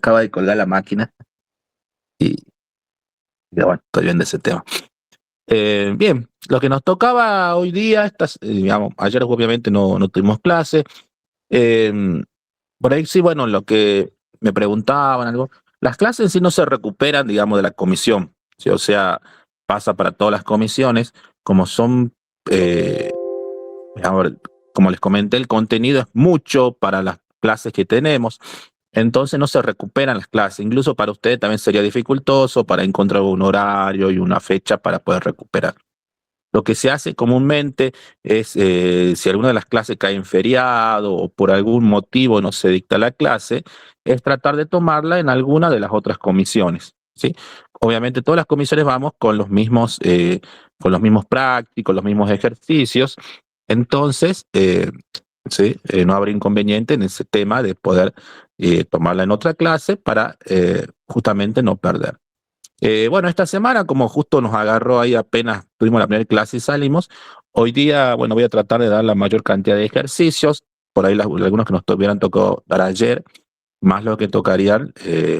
acaba de colgar la máquina y bueno, estoy viendo ese tema. Bien, lo que nos tocaba hoy día, digamos, ayer obviamente no tuvimos clase. Eh, por ahí sí, bueno, lo que me preguntaban, algo, las clases en sí no se recuperan, digamos, de la comisión, ¿sí? O sea, pasa para todas las comisiones, como son, digamos, como les comenté, el contenido es mucho para las clases que tenemos, entonces no se recuperan las clases. Incluso para usted también sería dificultoso para encontrar un horario y una fecha para poder recuperar. Lo que se hace comúnmente es, si alguna de las clases cae en feriado o por algún motivo no se dicta la clase, es tratar de tomarla en alguna de las otras comisiones, ¿sí? Obviamente todas las comisiones vamos con los mismos prácticos, los mismos ejercicios, entonces, sí, no habrá inconveniente en ese tema de poder tomarla en otra clase para justamente no perder. Bueno, esta semana, como justo nos agarró ahí apenas tuvimos la primera clase y salimos, hoy día, bueno, voy a tratar de dar la mayor cantidad de ejercicios, por ahí algunos que nos hubieran tocado dar ayer, más lo que tocarían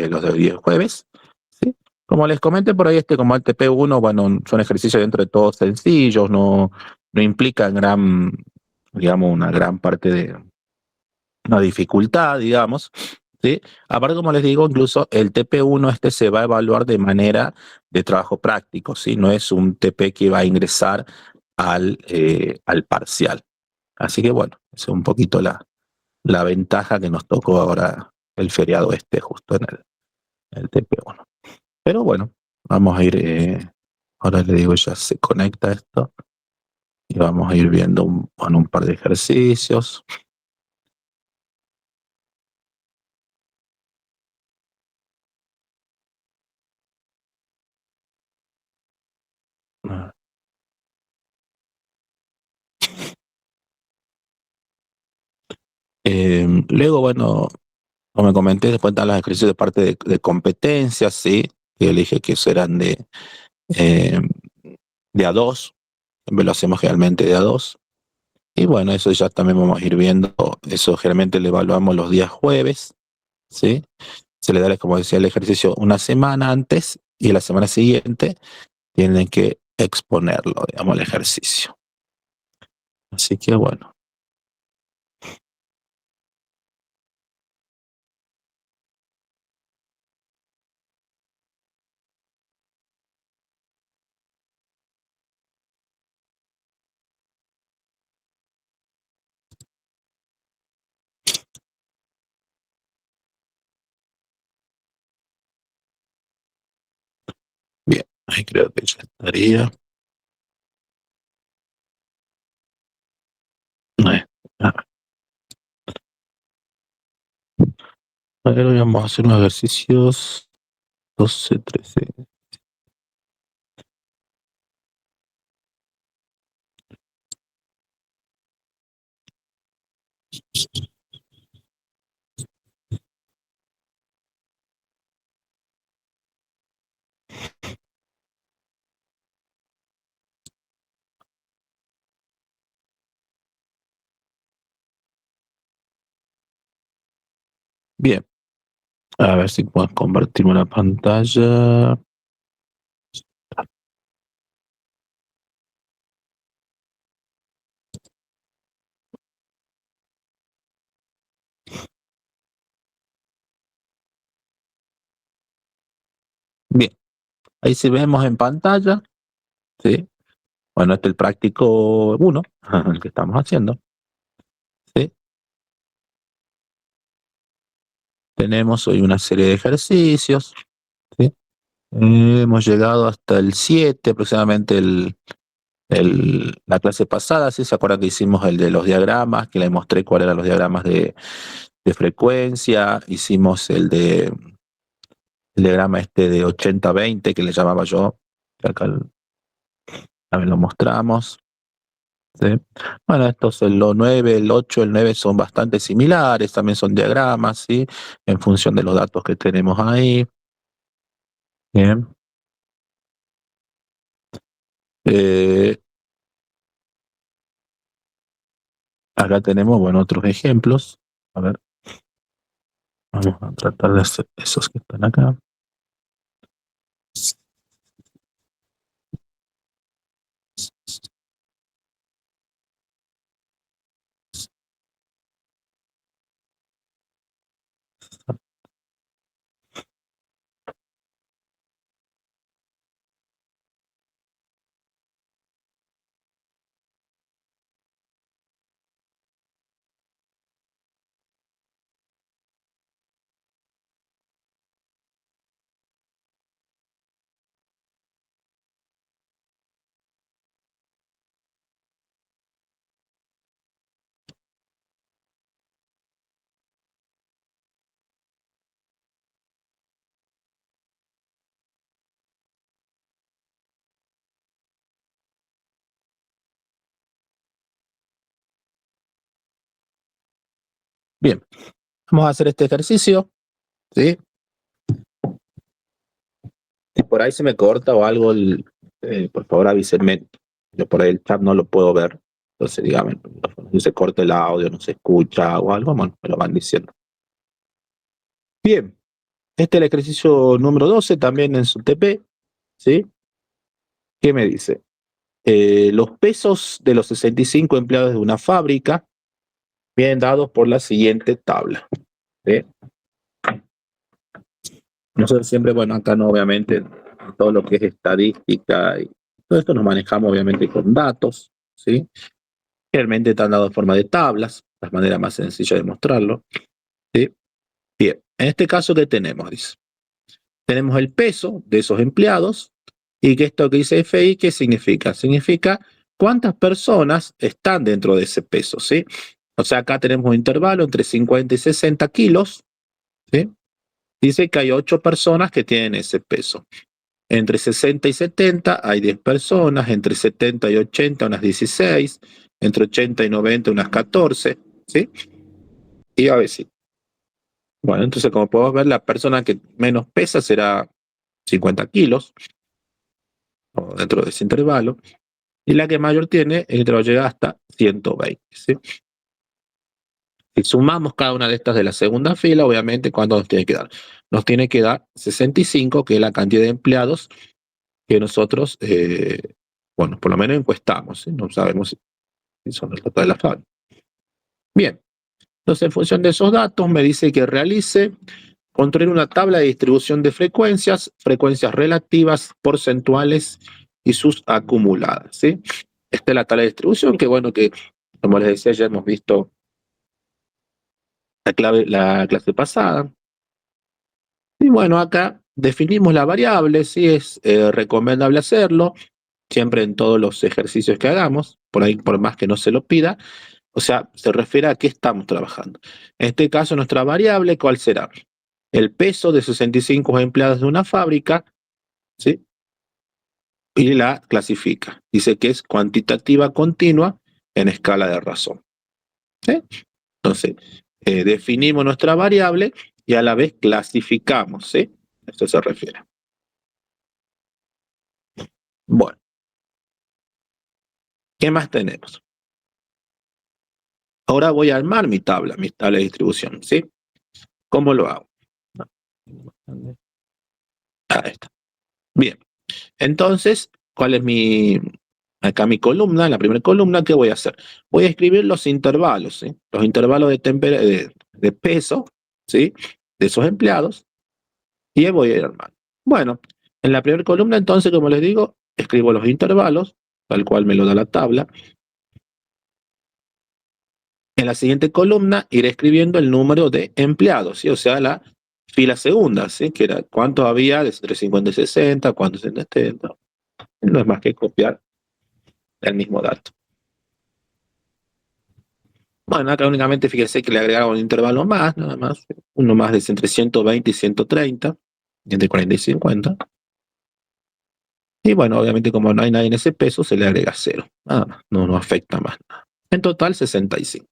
los de hoy día jueves, ¿sí? Como les comenté por ahí, como el TP1, bueno, son ejercicios dentro de todos sencillos, no implican digamos, una gran parte de una dificultad, digamos, ¿sí? Aparte, como les digo, incluso el TP1 se va a evaluar de manera de trabajo práctico, ¿sí? No es un TP que va a ingresar al parcial. Así que bueno, esa es un poquito la ventaja que nos tocó ahora el feriado justo en el TP1. Pero bueno, vamos a ir, ahora le digo, ya se conecta esto y vamos a ir viendo un par de ejercicios. Luego, bueno, como me comenté, después están los ejercicios de parte de competencias, sí, que elige que serán eh, de A2, lo hacemos generalmente de A2. Y bueno, eso ya también vamos a ir viendo, eso generalmente lo evaluamos los días jueves, ¿sí? Se le da, como decía, el ejercicio una semana antes y la semana siguiente tienen que exponerlo, digamos, el ejercicio. Así que bueno. Bien, ahí creo que ya estaría. A ver, vamos a hacer unos ejercicios 12, 13. Bien, a ver si puedo convertirme la pantalla. Bien, ahí sí vemos en pantalla, ¿sí? Bueno, este es el práctico 1, el que estamos haciendo, ¿sí? Tenemos hoy una serie de ejercicios, ¿sí? Hemos llegado hasta el 7, aproximadamente la clase pasada, ¿sí? ¿Se acuerdan que hicimos el de los diagramas? Que les mostré cuáles eran los diagramas de frecuencia. Hicimos el diagrama de 80-20 que le llamaba yo, que acá también lo mostramos, ¿sí? Bueno, estos, el 9, el 8, el 9 son bastante similares, también son diagramas, ¿sí? En función de los datos que tenemos ahí. Bien. Eh, Acá tenemos, bueno, otros ejemplos. A ver. Vamos a tratar de hacer esos que están acá. Bien, vamos a hacer este ejercicio, ¿sí? Si por ahí se me corta o algo, por favor avísenme. Yo por ahí el chat no lo puedo ver. Entonces, dígame, si se corta el audio, no se escucha o algo, bueno, me lo van diciendo. Bien, este es el ejercicio número 12, también en su TP, ¿sí? ¿Qué me dice? Los pesos de los 65 empleados de una fábrica vienen dados por la siguiente tabla, ¿sí? Nosotros siempre, bueno, acá no, obviamente, todo lo que es estadística y todo esto nos manejamos obviamente con datos, ¿sí? Realmente están dados en forma de tablas, la manera más sencilla de mostrarlo, ¿sí? Bien, en este caso, ¿qué tenemos? Dice, tenemos el peso de esos empleados y que esto que dice FI, ¿qué significa? Significa cuántas personas están dentro de ese peso, ¿sí? O sea, acá tenemos un intervalo entre 50 y 60 kilos, ¿sí? Dice que hay 8 personas que tienen ese peso. Entre 60 y 70 hay 10 personas, entre 70 y 80 unas 16, entre 80 y 90 unas 14, ¿sí? Y a ver si. Bueno, entonces como podemos ver, la persona que menos pesa será 50 kilos, o dentro de ese intervalo, y la que mayor tiene, el intervalo llega hasta 120, ¿sí? Si sumamos cada una de estas de la segunda fila, obviamente, ¿cuánto nos tiene que dar? Nos tiene que dar 65, que es la cantidad de empleados que nosotros, bueno, por lo menos encuestamos, ¿sí? No sabemos si son el total de la fábrica. Bien, entonces en función de esos datos me dice que realice, construir una tabla de distribución de frecuencias, frecuencias relativas, porcentuales y sus acumuladas, ¿sí? Esta es la tabla de distribución, que bueno, que como les decía, ya hemos visto la clase pasada. Y bueno, acá definimos la variable, sí es recomendable hacerlo, siempre en todos los ejercicios que hagamos, por ahí por más que no se lo pida, o sea, se refiere a qué estamos trabajando. En este caso, nuestra variable, ¿cuál será? El peso de 65 empleados de una fábrica, ¿sí? Y la clasifica. Dice que es cuantitativa continua en escala de razón, ¿sí? Entonces, definimos nuestra variable y a la vez clasificamos, ¿sí? A esto se refiere. Bueno, ¿qué más tenemos? Ahora voy a armar mi tabla de distribución, ¿sí? ¿Cómo lo hago? Ahí está. Bien, entonces, ¿cuál es acá mi columna? En la primera columna, ¿qué voy a hacer? Voy a escribir los intervalos, ¿sí? Los intervalos de peso, ¿sí? De esos empleados, y voy a ir armando. Bueno, en la primera columna, entonces, como les digo, escribo los intervalos, tal cual me lo da la tabla. En la siguiente columna iré escribiendo el número de empleados, ¿sí? O sea, la fila segunda, ¿sí? Que era cuántos había de entre 50 y 60, cuántos de 70. No es más que copiar el mismo dato. Bueno, acá únicamente fíjese que le agregaba un intervalo más, nada más. Uno más de entre 120 y 130, entre 40 y 50. Y bueno, obviamente como no hay nadie en ese peso, se le agrega 0. Nada más, no afecta más nada. En total, 65.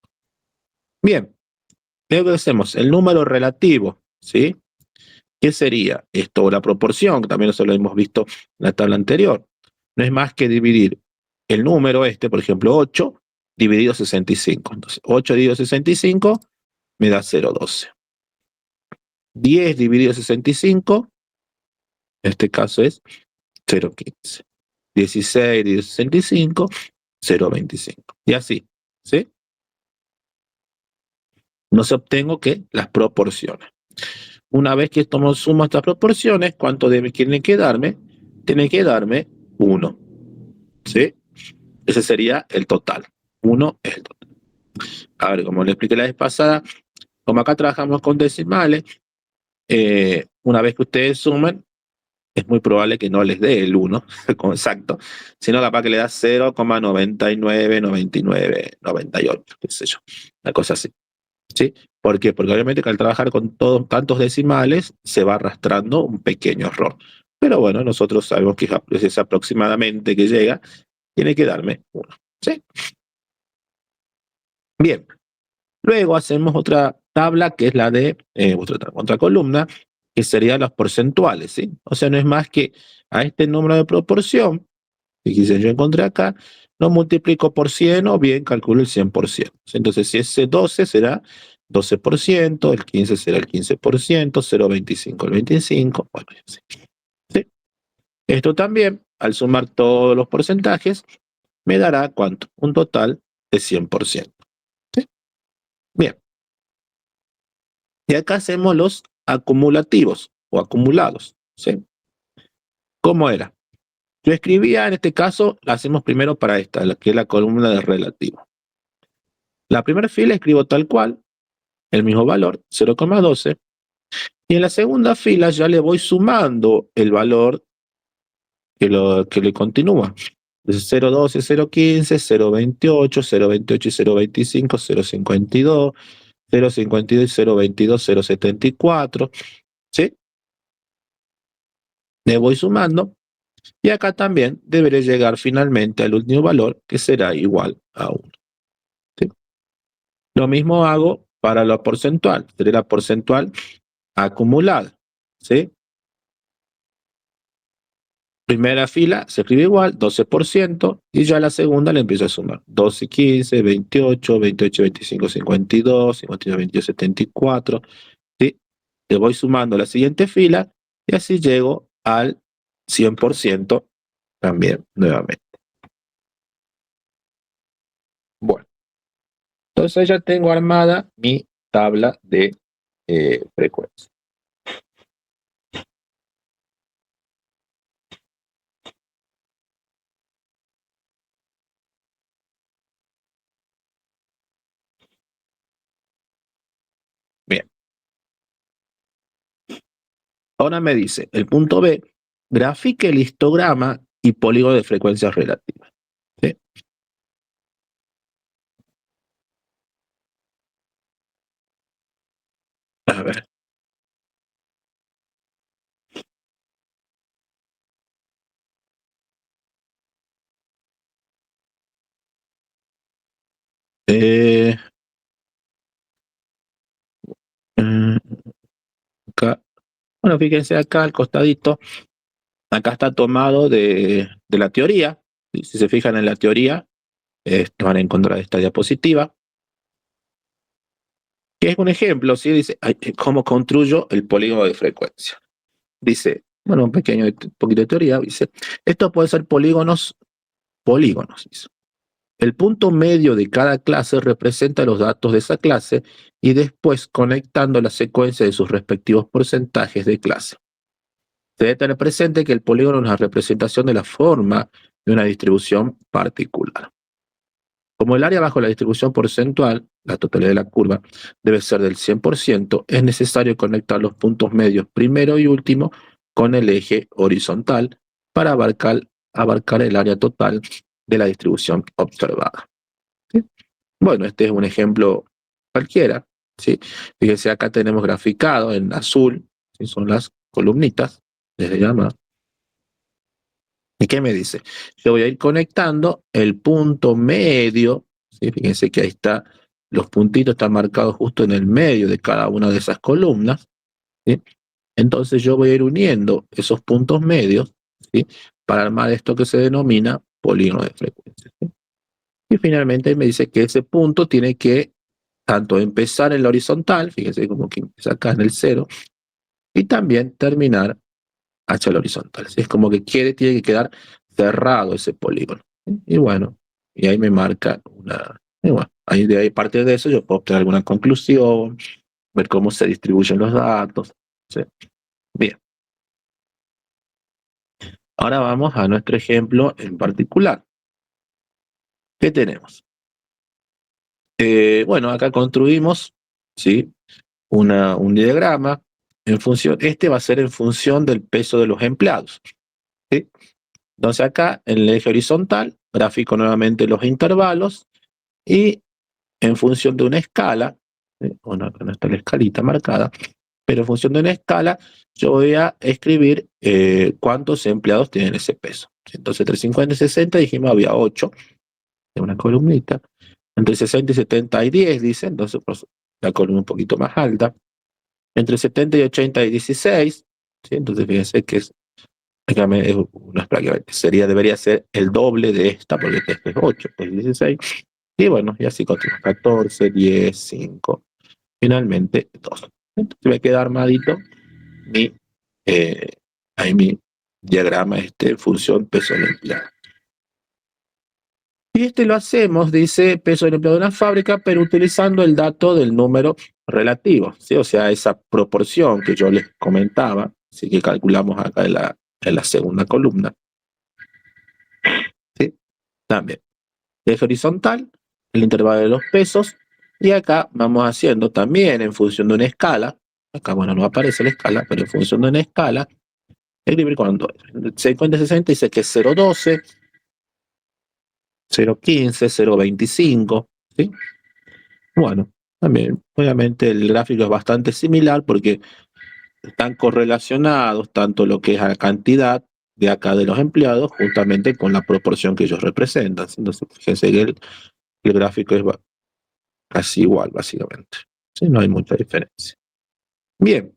Bien, luego hacemos el número relativo, ¿sí? ¿Qué sería esto? La proporción, que también eso lo hemos visto en la tabla anterior. No es más que dividir el número por ejemplo, 8 dividido 65. Entonces, 8 dividido 65 me da 0,12. 10 dividido 65, en este caso es 0,15. 16 dividido 65, 0,25. Y así, ¿sí? Nos obtengo que las proporciones. Una vez que sumo estas proporciones, ¿cuánto tienen que darme? Tienen que darme 1, ¿sí? Ese sería el total. 1 es el total. A ver, como le expliqué la vez pasada, como acá trabajamos con decimales, una vez que ustedes suman, es muy probable que no les dé el 1, exacto, sino capaz que le da 0,99, 99, 98, qué sé yo, una cosa así. ¿Sí? ¿Por qué? Porque obviamente que al trabajar con tantos decimales se va arrastrando un pequeño error. Pero bueno, nosotros sabemos que es aproximadamente que llega, tiene que darme 1. ¿Sí? Bien. Luego hacemos otra tabla que es la de otra columna, que serían los porcentuales, ¿sí? O sea, no es más que a este número de proporción, que quise yo encontré acá, lo multiplico por 100 o bien calculo el 100%. Entonces, si es 12 será 12%, el 15 será el 15%, 0,25 el 25%, bueno, y así. ¿Sí? Esto también, al sumar todos los porcentajes, me dará ¿cuánto? Un total de 100%. ¿Sí? Bien. Y acá hacemos los acumulativos o acumulados. ¿Sí? ¿Cómo era? Yo escribía, en este caso, la hacemos primero para esta, que es la columna de relativo. La primera fila escribo tal cual, el mismo valor, 0,12, y en la segunda fila ya le voy sumando el valor que le continúa. Entonces 0,12, 0,15, 0,28, 0,28 y 0,25, 0,52, 0,52 y 0,22, 0,74, ¿sí? Le voy sumando y acá también deberé llegar finalmente al último valor que será igual a 1. ¿Sí? Lo mismo hago para la porcentual, sería la porcentual acumulada. ¿Sí? Primera fila se escribe igual, 12%, y ya la segunda le empiezo a sumar. 12, 15, 28, 28, 25, 52, 52, 22, 74. ¿Sí? Le voy sumando la siguiente fila y así llego al 100% también nuevamente. Bueno, entonces ya tengo armada mi tabla de frecuencia. Bien. Ahora me dice, el punto B, grafique el histograma y polígono de frecuencias relativas. ¿Sí? A ver. Eh, mm, acá. Bueno, fíjense acá al costadito, acá está tomado de la teoría. Si se fijan en la teoría, van a encontrar esta diapositiva, que es un ejemplo, ¿sí? Dice, ¿cómo construyo el polígono de frecuencia? Dice, bueno, un poquito de teoría, dice, esto puede ser polígonos, dice. El punto medio de cada clase representa los datos de esa clase y después conectando la secuencia de sus respectivos porcentajes de clase. Se debe tener presente que el polígono es una representación de la forma de una distribución particular. Como el área bajo la distribución porcentual, la totalidad de la curva, debe ser del 100%, es necesario conectar los puntos medios primero y último con el eje horizontal para abarcar el área total de la distribución observada. ¿Sí? Bueno, este es un ejemplo cualquiera. ¿Sí? Fíjense, acá tenemos graficado en azul, ¿sí? Son las columnitas, les llama. ¿Y qué me dice? Yo voy a ir conectando el punto medio, ¿sí? Fíjense que ahí está, los puntitos están marcados justo en el medio de cada una de esas columnas, ¿sí? Entonces yo voy a ir uniendo esos puntos medios, ¿sí? Para armar esto que se denomina polígono de frecuencia. ¿Sí? Y finalmente me dice que ese punto tiene que tanto empezar en la horizontal, fíjense como que empieza acá en el 0, y también terminar hacia el horizontal. Es como que tiene que quedar cerrado ese polígono. Y bueno, y ahí me marca una... Y bueno, ahí de ahí parte de eso yo puedo obtener alguna conclusión, ver cómo se distribuyen los datos. ¿Sí? Bien, ahora vamos a nuestro ejemplo en particular. ¿Qué tenemos? Bueno, acá construimos, ¿sí? Un diagrama en función, este va a ser en función del peso de los empleados. ¿Sí? Entonces acá en el eje horizontal grafico nuevamente los intervalos y en función de una escala, bueno, acá no está la escalita marcada, pero en función de una escala yo voy a escribir cuántos empleados tienen ese peso. Entonces entre 50 y 60 dijimos había 8 de una columnita. Entre 60 y 70 hay 10, dice, entonces pues, la columna un poquito más alta. Entre 70 y 80 hay 16, ¿sí? Entonces fíjense que debería ser el doble de esta, porque esta es 8, pues 16. Y bueno, y así continúa. 14, 10, 5, finalmente 2. Entonces me queda armadito mi, eh, ahí mi diagrama función peso del empleado. Y lo hacemos, dice, peso del empleado de una fábrica, pero utilizando el dato del número relativo, ¿sí? O sea, esa proporción que yo les comentaba, así que calculamos acá en la segunda columna, ¿sí? También. Eje horizontal, el intervalo de los pesos, y acá vamos haciendo también en función de una escala, acá bueno no aparece la escala, pero en función de una escala, escribir cuando 50-60 dice que es 0,12, 0,15, 0,25, ¿sí? Bueno, también obviamente el gráfico es bastante similar porque están correlacionados tanto lo que es la cantidad de acá de los empleados justamente con la proporción que ellos representan. Entonces, fíjense que el gráfico es casi igual, básicamente. ¿Sí? No hay mucha diferencia. Bien,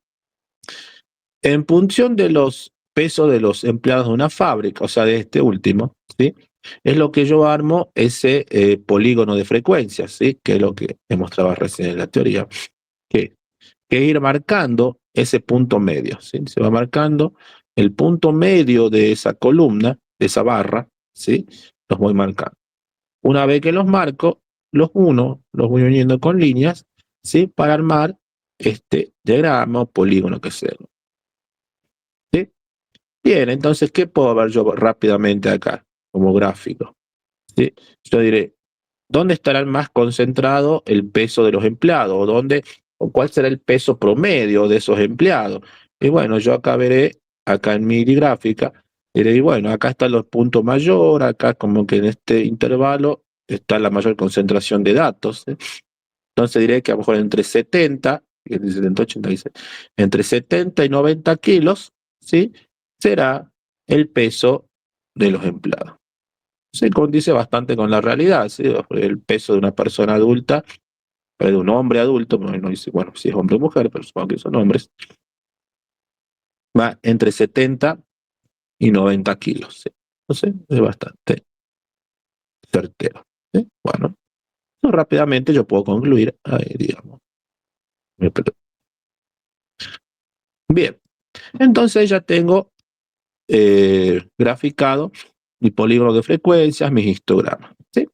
en función de los pesos de los empleados de una fábrica, o sea, de este último, ¿sí? Es lo que yo armo ese polígono de frecuencias, ¿sí? Que es lo que demostraba recién en la teoría, que, que ir marcando ese punto medio, ¿sí? Se va marcando el punto medio de esa columna, de esa barra, ¿sí? Los voy marcando. Una vez que los marco, los voy uniendo con líneas, ¿sí? Para armar este diagrama o polígono que sea. ¿Sí? Bien, entonces, ¿qué puedo ver yo rápidamente acá como gráfico? ¿Sí? Yo diré, ¿dónde estará más concentrado el peso de los empleados? ¿O cuál será el peso promedio de esos empleados? Y bueno, yo acá veré, acá en mi gráfica, diré, y bueno, acá están los puntos mayores, acá como que en este intervalo está la mayor concentración de datos. ¿Sí? Entonces diré que a lo mejor entre 70, 70, 80, dice, entre 70 y 90 kilos, ¿sí? Será el peso de los empleados. Se condice bastante con la realidad, ¿sí? El peso de una persona adulta, de un hombre adulto, no dice, bueno, si es hombre o mujer, pero supongo que son hombres, va entre 70 y 90 kilos. ¿Sí? Entonces es bastante certero. ¿Sí? Bueno, rápidamente yo puedo concluir, ahí, digamos. Bien, entonces ya tengo graficado mi polígono de frecuencias, mis histogramas. ¿Sí?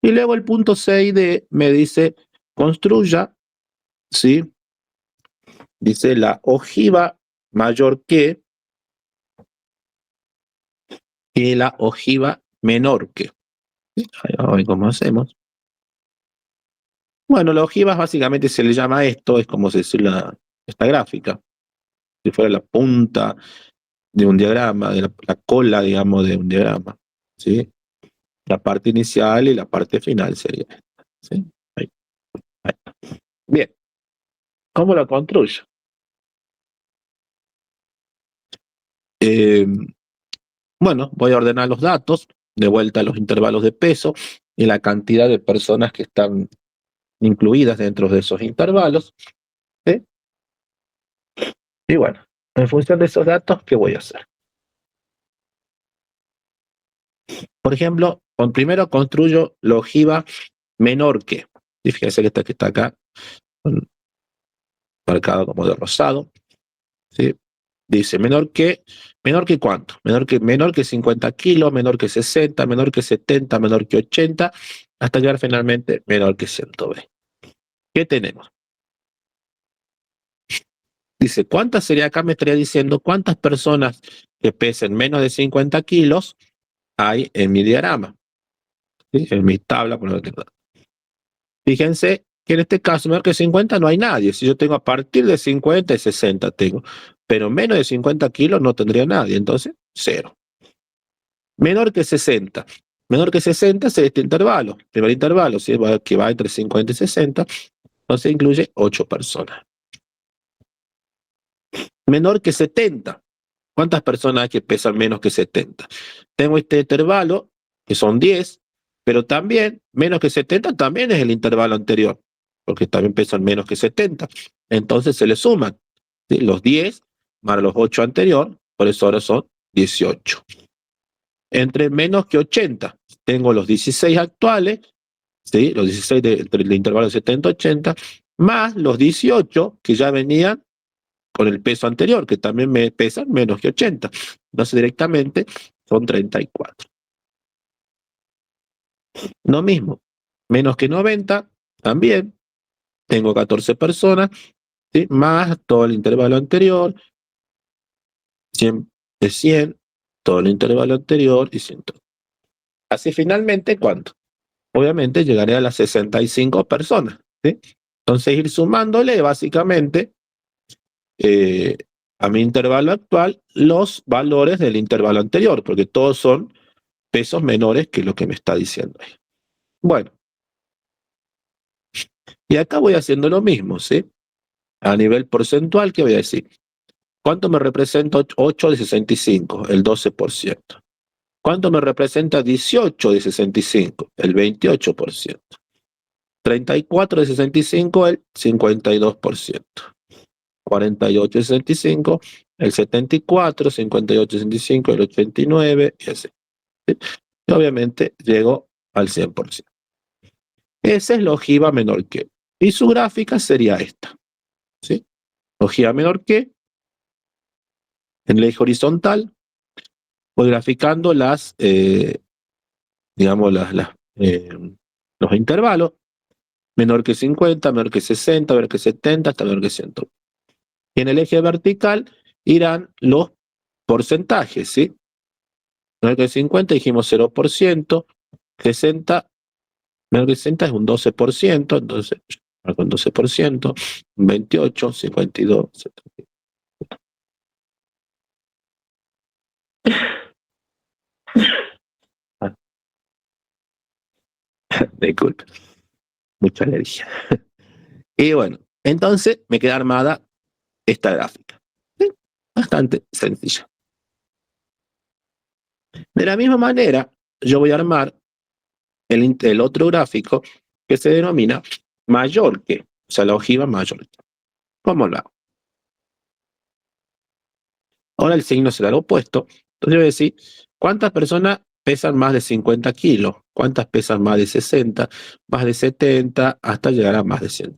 Y luego el punto 6D me dice, construya, ¿sí? Dice la ojiva mayor que y la ojiva menor que. ¿Sí? A ver cómo hacemos. Bueno, la ojiva básicamente se le llama esto, es como decir esta gráfica, si fuera la punta de un diagrama, de la cola, digamos, de un diagrama. ¿Sí? La parte inicial y la parte final sería esta. ¿Sí? Ahí, ahí. Bien, ¿cómo lo construyo? Eh, bueno, voy a ordenar los datos, de vuelta a los intervalos de peso y la cantidad de personas que están incluidas dentro de esos intervalos. ¿Sí? Y bueno, en función de esos datos, ¿qué voy a hacer? Por ejemplo, primero construyo la ojiva menor que. Y fíjense que está acá, marcado como de rosado. ¿sí? Dice, menor que cuánto, menor que 50 kilos, menor que 60, menor que 70, menor que 80, hasta llegar finalmente menor que 120. ¿Qué tenemos? Dice, ¿cuántas sería acá? Me estaría diciendo cuántas personas que pesen menos de 50 kilos hay en mi diagrama, ¿sí? En mi tabla. Por ejemplo. Fíjense que en este caso, menor que 50 no hay nadie. Si yo tengo a partir de 50 y 60 tengo, pero menos de 50 kilos no tendría nadie, entonces cero. Menor que 60. Menor que 60 es este intervalo. Primer intervalo, ¿sí? Que va entre 50 y 60, entonces incluye 8 personas. Menor que 70. ¿Cuántas personas hay que pesan menos que 70? Tengo este intervalo, que son 10, pero también menos que 70 también es el intervalo anterior, porque también pesan menos que 70. Entonces se le suman, ¿sí? Los 10 más los 8 anterior, por eso ahora son 18. Entre menos que 80, tengo los 16 actuales, ¿sí? Los 16 del intervalo de 70-80, más los 18 que ya venían con el peso anterior, que también me pesan menos que 80. Entonces directamente son 34. Lo mismo, menos que 90, también tengo 14 personas, ¿sí? Más todo el intervalo anterior, 100 de 100, todo el intervalo anterior y 100. Así finalmente, ¿cuánto? Obviamente llegaré a las 65 personas, ¿sí? Entonces ir sumándole básicamente a mi intervalo actual los valores del intervalo anterior, porque todos son pesos menores que lo que me está diciendo ahí. Bueno, y acá voy haciendo lo mismo, ¿sí? A nivel porcentual, ¿qué voy a decir? ¿Cuánto me representa 8 de 65? El 12%. ¿Cuánto me representa 18 de 65? El 28%. 34 de 65, el 52%. 48 de 65, el 74, 58 de 65, el 89, y así. ¿Sí? Y obviamente llego al 100%. Esa es la ojiva menor que. Y su gráfica sería esta, ¿sí? Ojiva menor que, en el eje horizontal, voy graficando digamos, los intervalos, menor que 50, menor que 60, menor que 70, hasta menor que 100. Y en el eje vertical irán los porcentajes, ¿sí? Menor que 50 dijimos 0%, 60, menor que 60 es un 12%, entonces con 12%, 28, 52, 70. Ah, disculpe, mucha alergia. Y bueno, entonces me queda armada esta gráfica. ¿Sí? Bastante sencilla. De la misma manera, yo voy a armar el otro gráfico que se denomina mayor que, o sea, la ojiva mayor que. ¿Cómo lo hago? Ahora el signo será el opuesto. Entonces voy a decir, ¿cuántas personas pesan más de 50 kilos? ¿Cuántas pesan más de 60, más de 70, hasta llegar a más de 100?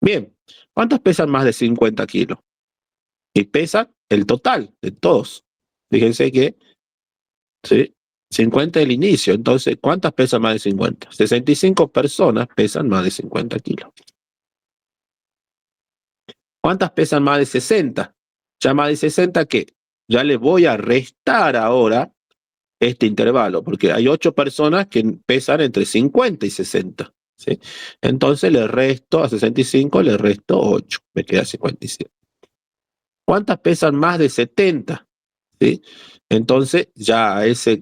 Bien, ¿cuántas pesan más de 50 kilos? Y pesan el total de todos. Fíjense que, ¿sí? 50 es el inicio, entonces, ¿cuántas pesan más de 50? 65 personas pesan más de 50 kilos. ¿Cuántas pesan más de 60? Ya más de 60, ¿qué? Ya le voy a restar ahora este intervalo, porque hay 8 personas que pesan entre 50 y 60, ¿sí? Entonces le resto a 65, le resto 8, me queda 57. ¿Cuántas pesan más de 70? ¿Sí? Entonces ya a este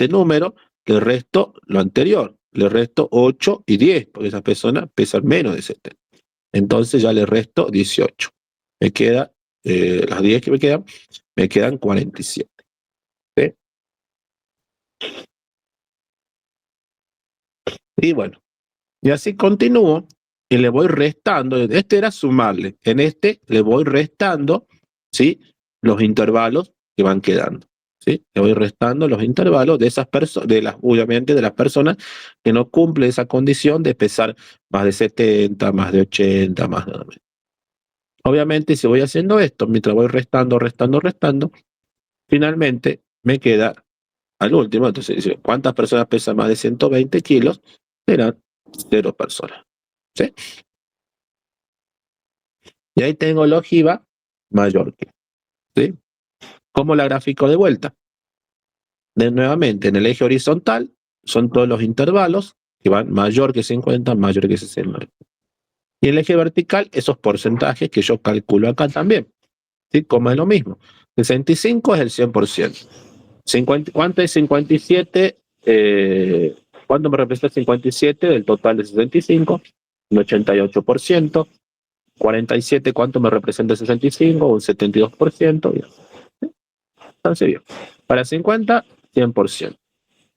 número le resto lo anterior, le resto 8 y 10, porque esas personas pesan menos de 70. Entonces ya le resto 18. Me queda, las 10 que me quedan 47. ¿Sí? Y bueno, y así continúo y le voy restando. Este era sumarle. En este le voy restando, ¿sí? Los intervalos que van quedando. ¿Sí? Le voy restando los intervalos de esas personas, obviamente de las personas que no cumplen esa condición de pesar más de 70, más de 80, más de 90. Obviamente, si voy haciendo esto, mientras voy restando, finalmente me queda al último. Entonces dice, ¿cuántas personas pesan más de 120 kilos? Serán 0 personas. ¿Sí? Y ahí tengo la ojiva mayor que. ¿Sí? ¿Cómo la gráfico de vuelta? Nuevamente, en el eje horizontal son todos los intervalos que van mayor que 50, mayor que 60. Y en el eje vertical, esos porcentajes que yo calculo acá también. ¿Sí? Como es lo mismo. 65 es el 100%. ¿Cuánto es 57? ¿Cuánto me representa 57 del total de 65? Un 88%. 47, ¿cuánto me representa 65? Un 72%. Entonces, bien. Para 50, 100%.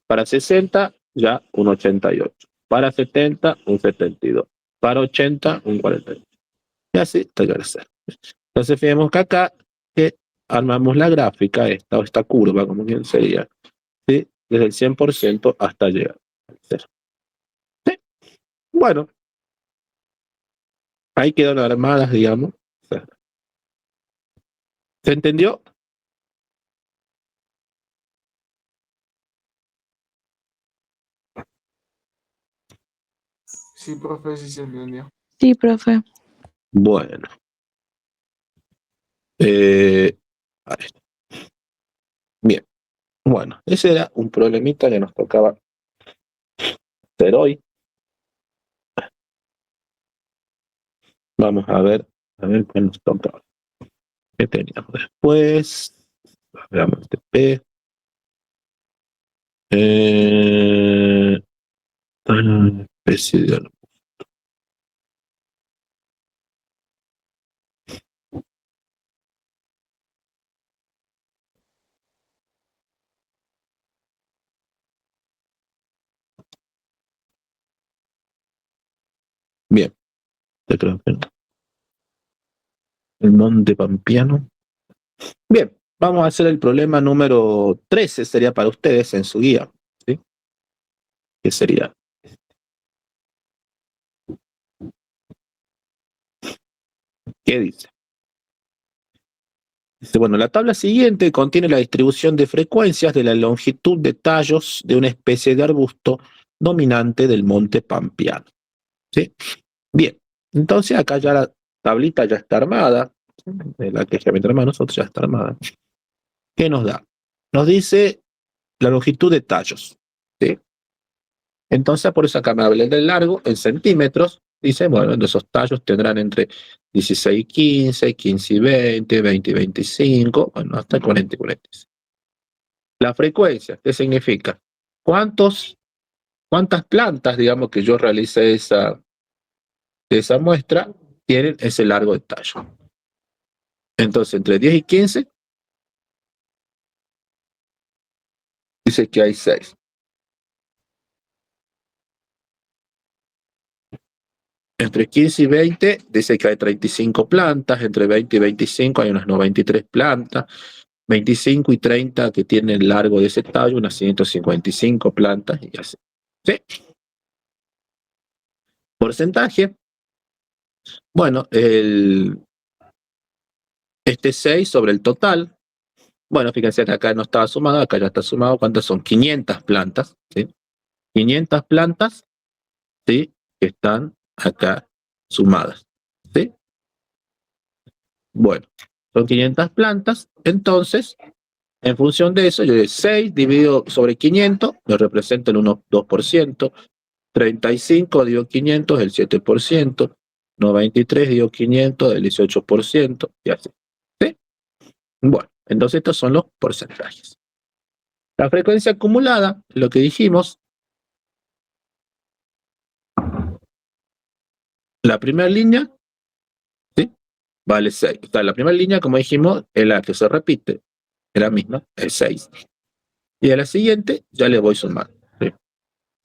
Para 60, ya un 88. Para 70, un 72. Para 80, un 48. Y así te que hacer. Entonces, fijemos que acá que armamos la gráfica, esta curva, como bien sería, ¿sí? Desde el 100% hasta llegar al 0. ¿Sí? Bueno, ahí quedan armadas, digamos. ¿Se entendió? Sí, profe, sí se entendió. Sí, profe. Bueno. Ahí está. Bien. Bueno, ese era un problemita que nos tocaba hacer hoy. Vamos a ver qué nos toca. ¿Qué teníamos después? Veamos este P. Especie de... Bien, yo creo que no. El monte pampeano. Bien, vamos a hacer el problema número 13, sería para ustedes en su guía. ¿Sí? ¿Qué sería? ¿Qué dice? Dice, bueno, la tabla siguiente contiene la distribución de frecuencias de la longitud de tallos de una especie de arbusto dominante del monte pampeano. ¿Sí? Bien, entonces acá ya la tablita ya está armada, la que ya armada nosotros ya está armada. ¿Qué nos da? Nos dice la longitud de tallos. ¿Sí? Entonces, por eso acá me habla del largo en centímetros. Dice, bueno, esos tallos tendrán entre 16 y 15, 15 y 20, 20 y 25, bueno, hasta 40 y 45. La frecuencia, ¿qué significa? ¿Cuántas plantas, digamos, que yo realice esa muestra, tienen ese largo de tallo? Entonces, entre 10 y 15, dice que hay 6. Entre 15 y 20, dice que hay 35 plantas. Entre 20 y 25 hay unas 93 plantas. 25 y 30 que tienen largo de ese tallo, unas 155 plantas y así. ¿Sí? Porcentaje. Bueno, este 6 sobre el total. Bueno, fíjense que acá no estaba sumado, acá ya está sumado. ¿Cuántas son? 500 plantas. ¿Sí? 500 plantas, ¿sí? Que están acá sumadas. ¿Sí? Bueno, son 500 plantas. Entonces, en función de eso, yo de 6 dividido sobre 500, me representa el 2%. 35 digo 500, el 7%. 93 digo 500, el 18%. Y así. ¿Sí? Bueno, entonces estos son los porcentajes. La frecuencia acumulada, lo que dijimos, la primera línea, ¿sí? Vale 6. O sea, la primera línea, como dijimos, es la que se repite, es la misma, es 6. Y a la siguiente ya le voy sumando. ¿Sí?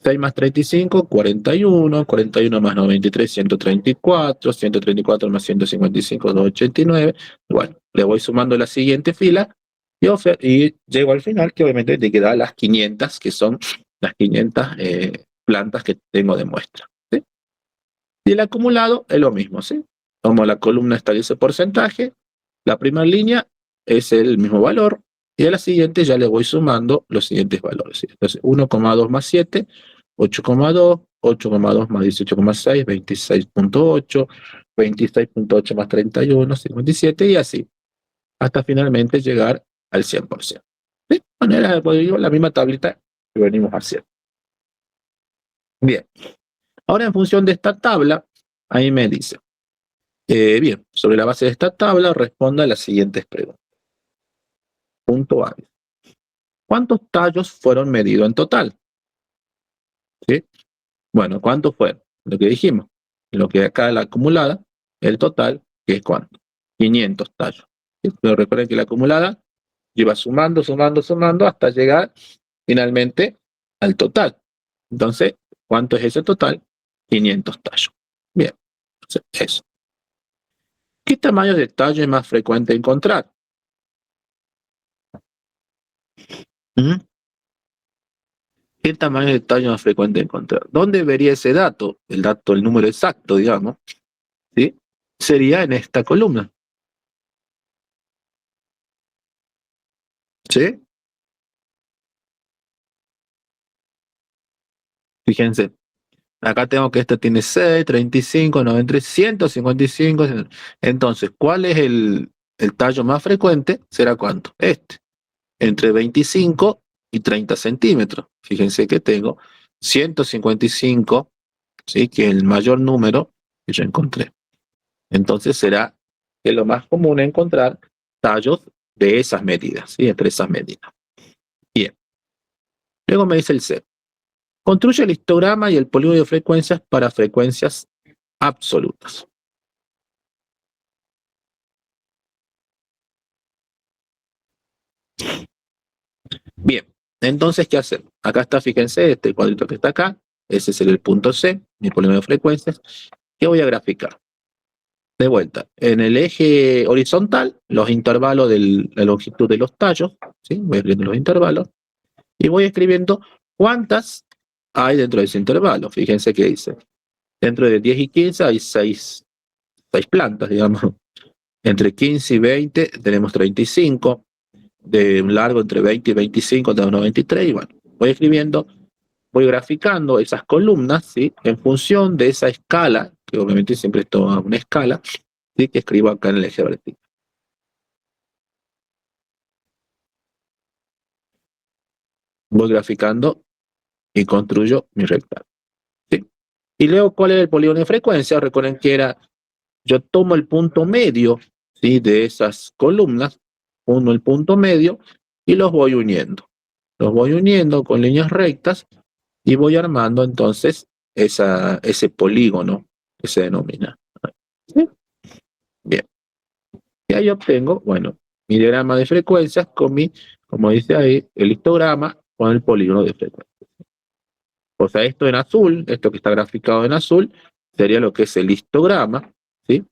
6 más 35, 41, 41 más 93, 134, 134 más 155, 289. Bueno, le voy sumando la siguiente fila y llego al final, que obviamente te queda las 500, que son las 500 plantas que tengo de muestra. ¿Sí? Y el acumulado es lo mismo, ¿sí? Tomo la columna esta dice porcentaje, la primera línea es el mismo valor, y a la siguiente ya le voy sumando los siguientes valores. ¿Sí? Entonces, 1,2 más 7, 8,2, 8,2 más 18,6, 26,8, 26,8 más 31, 57, y así, hasta finalmente llegar al 100%. ¿Sí? Bueno, era pues, digo, la misma tablita que venimos haciendo. Bien, ahora en función de esta tabla, ahí me dice, bien, sobre la base de esta tabla responda a las siguientes preguntas. Punto A. ¿Cuántos tallos fueron medidos en total? ¿Sí? Bueno, ¿cuántos fueron? Lo que dijimos. Lo que acá la acumulada, el total, que es ¿cuánto? 500 tallos. ¿Sí? Pero recuerden que la acumulada iba sumando, sumando, sumando hasta llegar finalmente al total. Entonces, ¿cuánto es ese total? 500 tallos. Bien, entonces, eso. ¿Qué tamaño de tallo es más frecuente encontrar? ¿Mm? ¿Qué tamaño de tallo es más frecuente encontrar? ¿Dónde vería ese dato? El dato, el número exacto, digamos, ¿sí? Sería en esta columna. ¿Sí? Fíjense, acá tengo que este tiene 6, 35, 93, 155. Entonces, ¿cuál es el tallo más frecuente? ¿Será cuánto? Este, entre 25 y 30 centímetros. Fíjense que tengo 155, ¿sí? Que es el mayor número que yo encontré. Entonces será que lo más común es encontrar tallos de esas medidas, ¿sí? Entre esas medidas. Bien. Luego me dice el C. Construye el histograma y el polígono de frecuencias para frecuencias absolutas. Bien, entonces, ¿qué hacer? Acá está, fíjense, este cuadrito que está acá, ese es el punto C, mi polígono de frecuencias. ¿Qué voy a graficar? De vuelta, en el eje horizontal, los intervalos de la longitud de los tallos, ¿sí? Voy escribiendo los intervalos, y voy escribiendo cuántas hay dentro de ese intervalo. Fíjense que dice, dentro de 10 y 15 hay 6 plantas, digamos. Entre 15 y 20 tenemos 35, de un largo entre 20 y 25 tenemos 93, y bueno, voy escribiendo, voy graficando esas columnas, ¿sí? En función de esa escala, que obviamente siempre es toda una escala, ¿sí? Que escribo acá en el eje vertical. Voy graficando y construyo mi rectángulo. ¿Sí? Y luego, ¿cuál es el polígono de frecuencia? Recuerden que era, yo tomo el punto medio, ¿sí? De esas columnas, uno el punto medio, y los voy uniendo. Los voy uniendo con líneas rectas y voy armando entonces ese polígono que se denomina. ¿Sí? Bien. Y ahí obtengo, bueno, mi diagrama de frecuencias con mi, como dice ahí, el histograma con el polígono de frecuencias. O sea, esto en azul, esto que está graficado en azul, sería lo que es el histograma, ¿sí?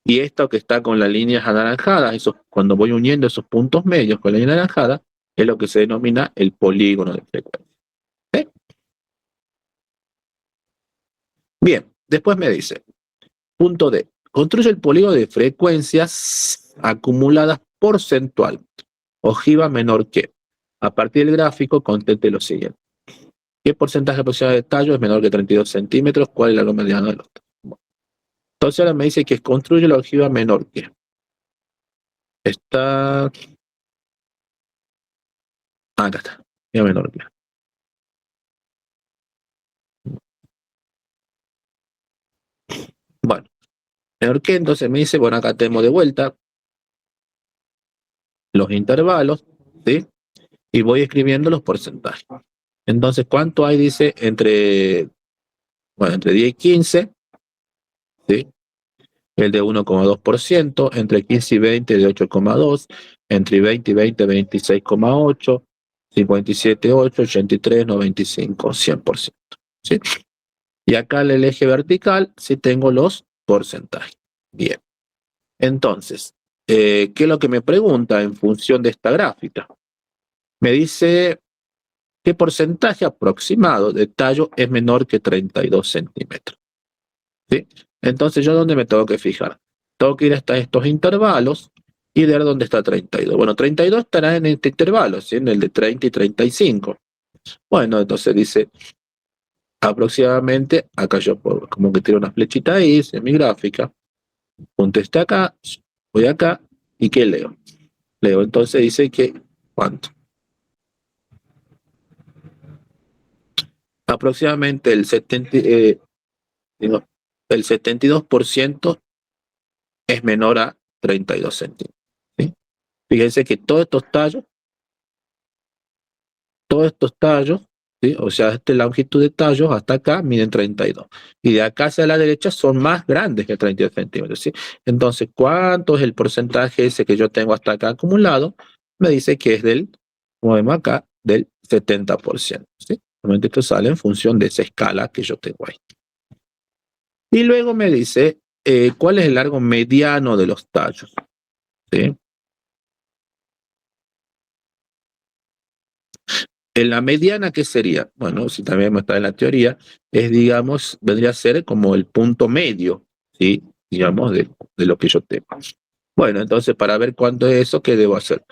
Y esto que está con las líneas anaranjadas, eso, cuando voy uniendo esos puntos medios con la línea anaranjada, es lo que se denomina el polígono de frecuencia. ¿Sí? Bien, después me dice, punto D, construye el polígono de frecuencias acumuladas porcentual, ojiva menor que. A partir del gráfico, contente lo siguiente. ¿Qué porcentaje aproximado de tallo es menor que 32 centímetros? ¿Cuál es la largo mediano del otro? Bueno, entonces ahora me dice que construye la ojiva menor que. Está... acá está. Ojiva menor que. Bueno, menor que, entonces me dice, bueno, acá tenemos de vuelta los intervalos, ¿sí? Y voy escribiendo los porcentajes. Entonces, ¿cuánto hay? Dice bueno, entre 10 y 15, ¿sí? El de 1,2%, entre 15 y 20 de 8,2, entre 20 y 20, 26,8, 57,8, 83, 95, 100%. ¿Sí? Y acá en el eje vertical sí tengo los porcentajes. Bien. Entonces, ¿qué es lo que me pregunta en función de esta gráfica? Me dice qué porcentaje aproximado de tallo es menor que 32 centímetros. ¿Sí? Entonces, ¿yo dónde me tengo que fijar? tengo que ir hasta estos intervalos y ver dónde está 32. Bueno, 32 estará en este intervalo, ¿sí? En el de 30 y 35. Bueno, entonces dice aproximadamente, acá yo como que tiro una flechita ahí, en mi gráfica, punto este acá, voy acá, ¿y qué leo? Leo, entonces dice que, ¿cuánto? Aproximadamente digo, el 72% es menor a 32 centímetros. ¿Sí? Fíjense que todos estos tallos, ¿sí? O sea, esta longitud de tallos hasta acá miden 32. Y de acá hacia la derecha son más grandes que 32 centímetros. ¿Sí? Entonces, ¿cuánto es el porcentaje ese que yo tengo hasta acá acumulado? Me dice que es como vemos acá, del 70%. ¿Sí? Normalmente esto sale en función de esa escala que yo tengo ahí. Y luego me dice cuál es el largo mediano de los tallos. ¿Sí? En la mediana, ¿qué sería? Bueno, si también está en la teoría, digamos, vendría a ser como el punto medio, ¿sí? Digamos, de lo que yo tengo. Bueno, entonces, para ver cuánto es eso, ¿qué debo hacer?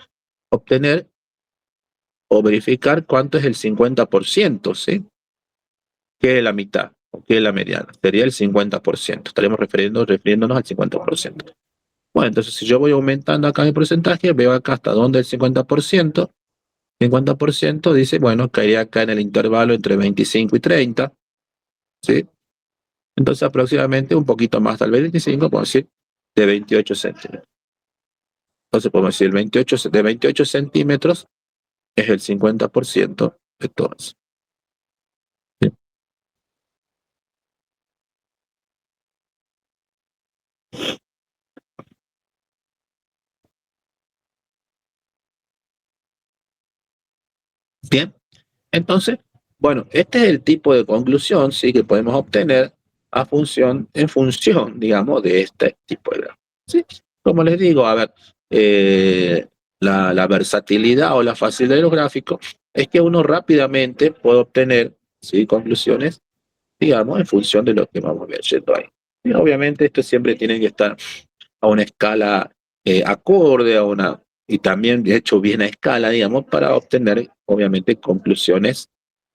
Obtener o verificar cuánto es el 50%, ¿sí? ¿Qué es la mitad? ¿O qué es la mediana? Sería el 50%. Estaremos refiriéndonos al 50%. Bueno, entonces, si yo voy aumentando acá mi porcentaje, veo acá hasta dónde el 50%. 50% dice, bueno, caería acá en el intervalo entre 25 y 30, ¿sí? Entonces aproximadamente un poquito más, tal vez 25, podemos decir, de 28 centímetros. Entonces podemos decir, de 28 centímetros es el 50% de todo eso. ¿Sí? Bien, entonces, bueno, este es el tipo de conclusión, sí, que podemos obtener en función, digamos, de este tipo de gráfico. ¿Sí? Como les digo, a ver, la versatilidad o la facilidad de los gráficos es que uno rápidamente puede obtener, ¿sí?, conclusiones, digamos, en función de lo que vamos viendo ahí. Y obviamente esto siempre tiene que estar a una escala acorde y también hecho bien a escala, digamos, para obtener, obviamente, conclusiones,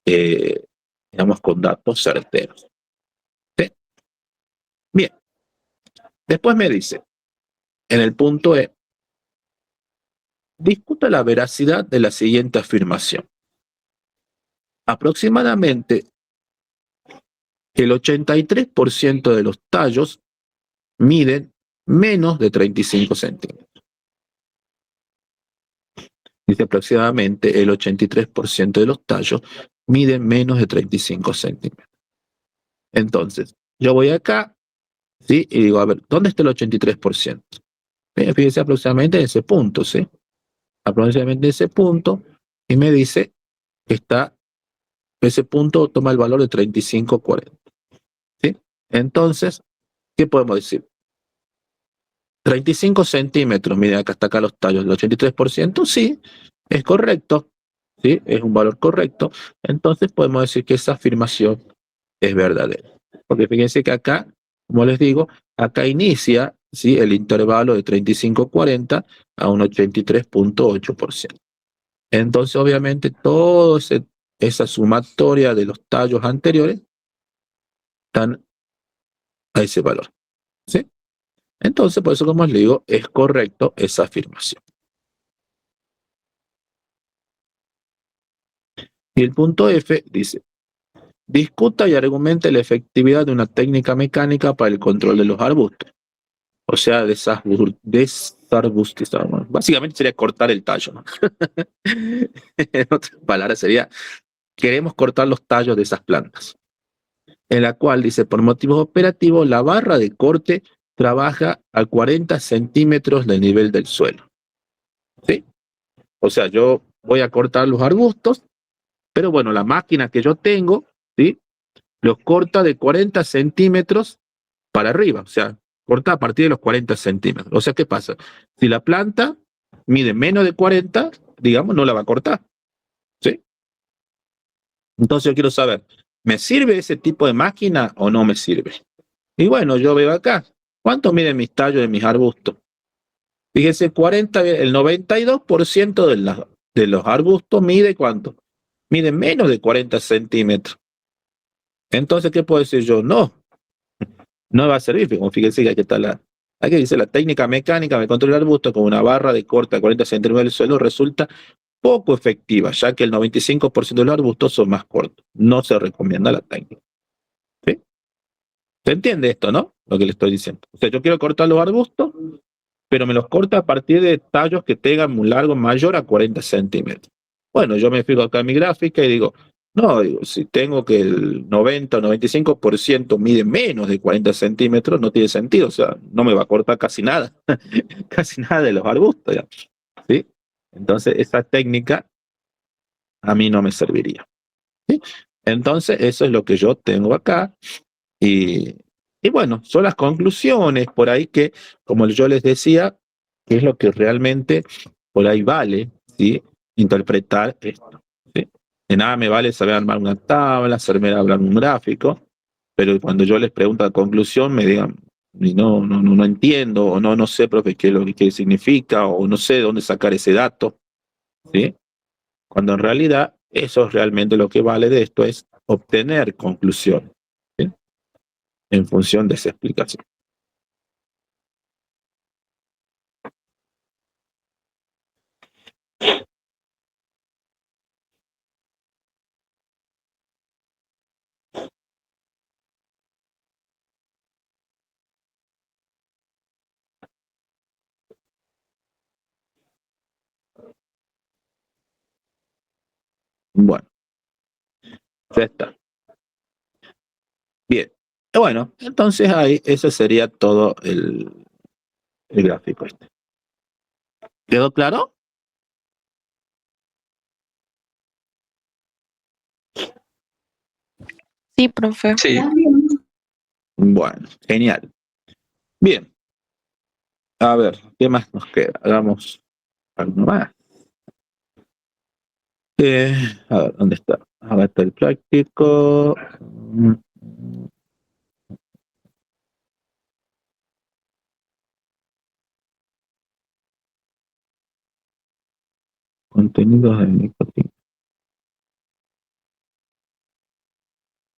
eh, digamos, con datos certeros. ¿Sí? Bien, después me dice, en el punto E, discuta la veracidad de la siguiente afirmación. Aproximadamente el 83% de los tallos miden menos de 35 centímetros. Dice aproximadamente el 83% de los tallos miden menos de 35 centímetros. Entonces, yo voy acá, ¿sí? Y digo, a ver, ¿dónde está el 83%? Fíjese aproximadamente en ese punto, ¿sí? Aproximadamente en ese punto, y me dice que ese punto toma el valor de 35,40. ¿Sí? Entonces, ¿qué podemos decir? 35 centímetros, miren acá hasta acá los tallos, el 83%, sí, es correcto, sí, es un valor correcto. Entonces podemos decir que esa afirmación es verdadera. Porque fíjense que acá, como les digo, acá inicia, ¿sí?, el intervalo de 35,40 a un 83,8%. Entonces, obviamente, toda esa sumatoria de los tallos anteriores están a ese valor, ¿sí? Entonces, por eso, como les digo, es correcto esa afirmación. Y el punto F dice, discuta y argumente la efectividad de una técnica mecánica para el control de los arbustos. O sea, desarbustizar. Bueno, básicamente sería cortar el tallo, ¿no? En otras palabras sería, queremos cortar los tallos de esas plantas. En la cual dice, por motivos operativos, la barra de corte trabaja a 40 centímetros del nivel del suelo. ¿Sí? O sea, yo voy a cortar los arbustos, pero bueno, la máquina que yo tengo, ¿sí?, los corta de 40 centímetros para arriba, o sea, corta a partir de los 40 centímetros. O sea, ¿qué pasa? Si la planta mide menos de 40, digamos, no la va a cortar, ¿sí? Entonces yo quiero saber, ¿me sirve ese tipo de máquina o no me sirve? Y bueno, yo veo acá, ¿Cuánto miden mis tallos de mis arbustos? Fíjese, el 92% de los arbustos mide ¿cuánto? Mide menos de 40 centímetros. Entonces, ¿qué puedo decir yo? No va a servir. Fíjense que hay que decir la técnica mecánica de control del arbusto con una barra de corte a 40 centímetros del suelo resulta poco efectiva, ya que el 95% de los arbustos son más cortos. No se recomienda la técnica. ¿Sí? ¿Se entiende esto, no? Lo que le estoy diciendo. O sea, yo quiero cortar los arbustos, pero me los corta a partir de tallos que tengan un largo mayor a 40 centímetros. Bueno, yo me fijo acá en mi gráfica y digo, no, digo, si tengo que el 90 o 95% mide menos de 40 centímetros, no tiene sentido, o sea, no me va a cortar casi nada, casi nada de los arbustos, ya, ¿sí? Entonces, esa técnica a mí no me serviría, ¿sí? Entonces, eso es lo que yo tengo acá y, y bueno, son las conclusiones por ahí que, como yo les decía, es lo que realmente por ahí vale, ¿sí? Interpretar esto, ¿sí? De nada me vale saber armar una tabla, saber hablar un gráfico, pero cuando yo les pregunto la conclusión me digan, y no entiendo, o no sé, profe, qué es lo que significa, o no sé de dónde sacar ese dato, ¿sí? Cuando en realidad eso es realmente lo que vale de esto, es obtener conclusiones, ¿sí? En función de esa explicación. Bueno, ya está. Bien. Bueno, entonces ahí ese sería todo el gráfico este. ¿Quedó claro? Sí, profe. Sí. Bueno, genial. Bien. A ver, ¿qué más nos queda? Hagamos algo más. A ver, ¿dónde está? Acá está el práctico. Contenidos de nicotina.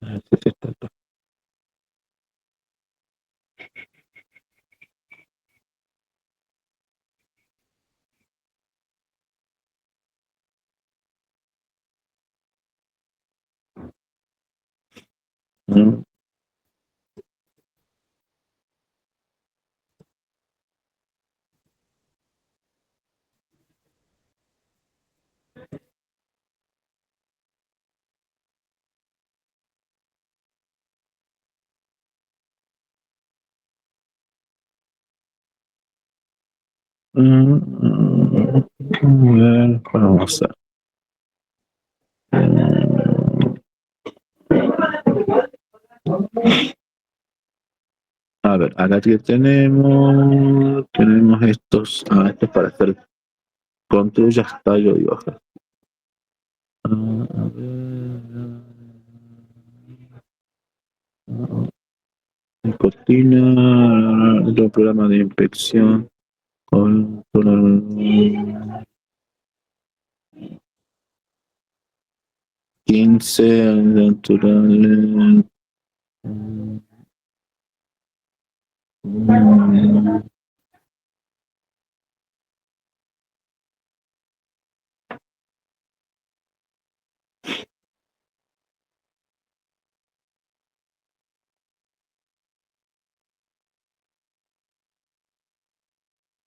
A ver si es esta acá. Mm. Muy bien, ¿cuál vamos a hacer? A ver, acá que tenemos estos, esto es para hacer construyas, tallo y hojas. A ver, nicotina, otro programa de inspección, con 15 naturales.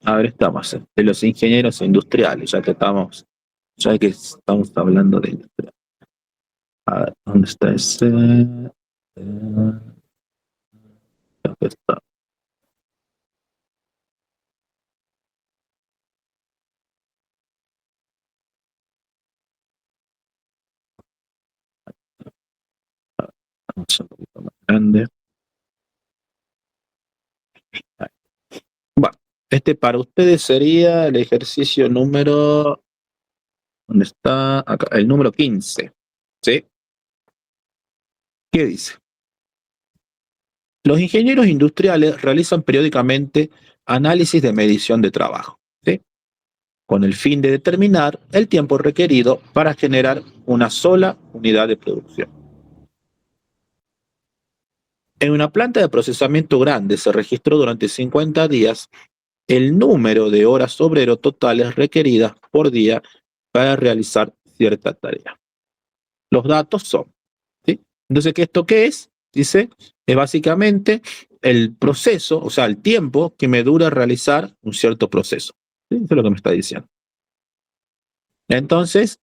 A ver, estamos de los ingenieros industriales, ya que estamos hablando de industria. A ver, ¿dónde está ese? Acá está. Vamos un poquito más grande. Ahí. Bueno, este para ustedes sería el ejercicio número, ¿dónde está? Acá, el número 15. ¿Sí? ¿Qué dice? Los ingenieros industriales realizan periódicamente análisis de medición de trabajo, ¿sí? Con el fin de determinar el tiempo requerido para generar una sola unidad de producción. En una planta de procesamiento grande se registró durante 50 días el número de horas obrero totales requeridas por día para realizar cierta tarea. Los datos son, ¿sí? Entonces, ¿esto qué es? Dice, es básicamente el proceso, o sea, el tiempo que me dura realizar un cierto proceso. ¿Sí? Eso es lo que me está diciendo. Entonces,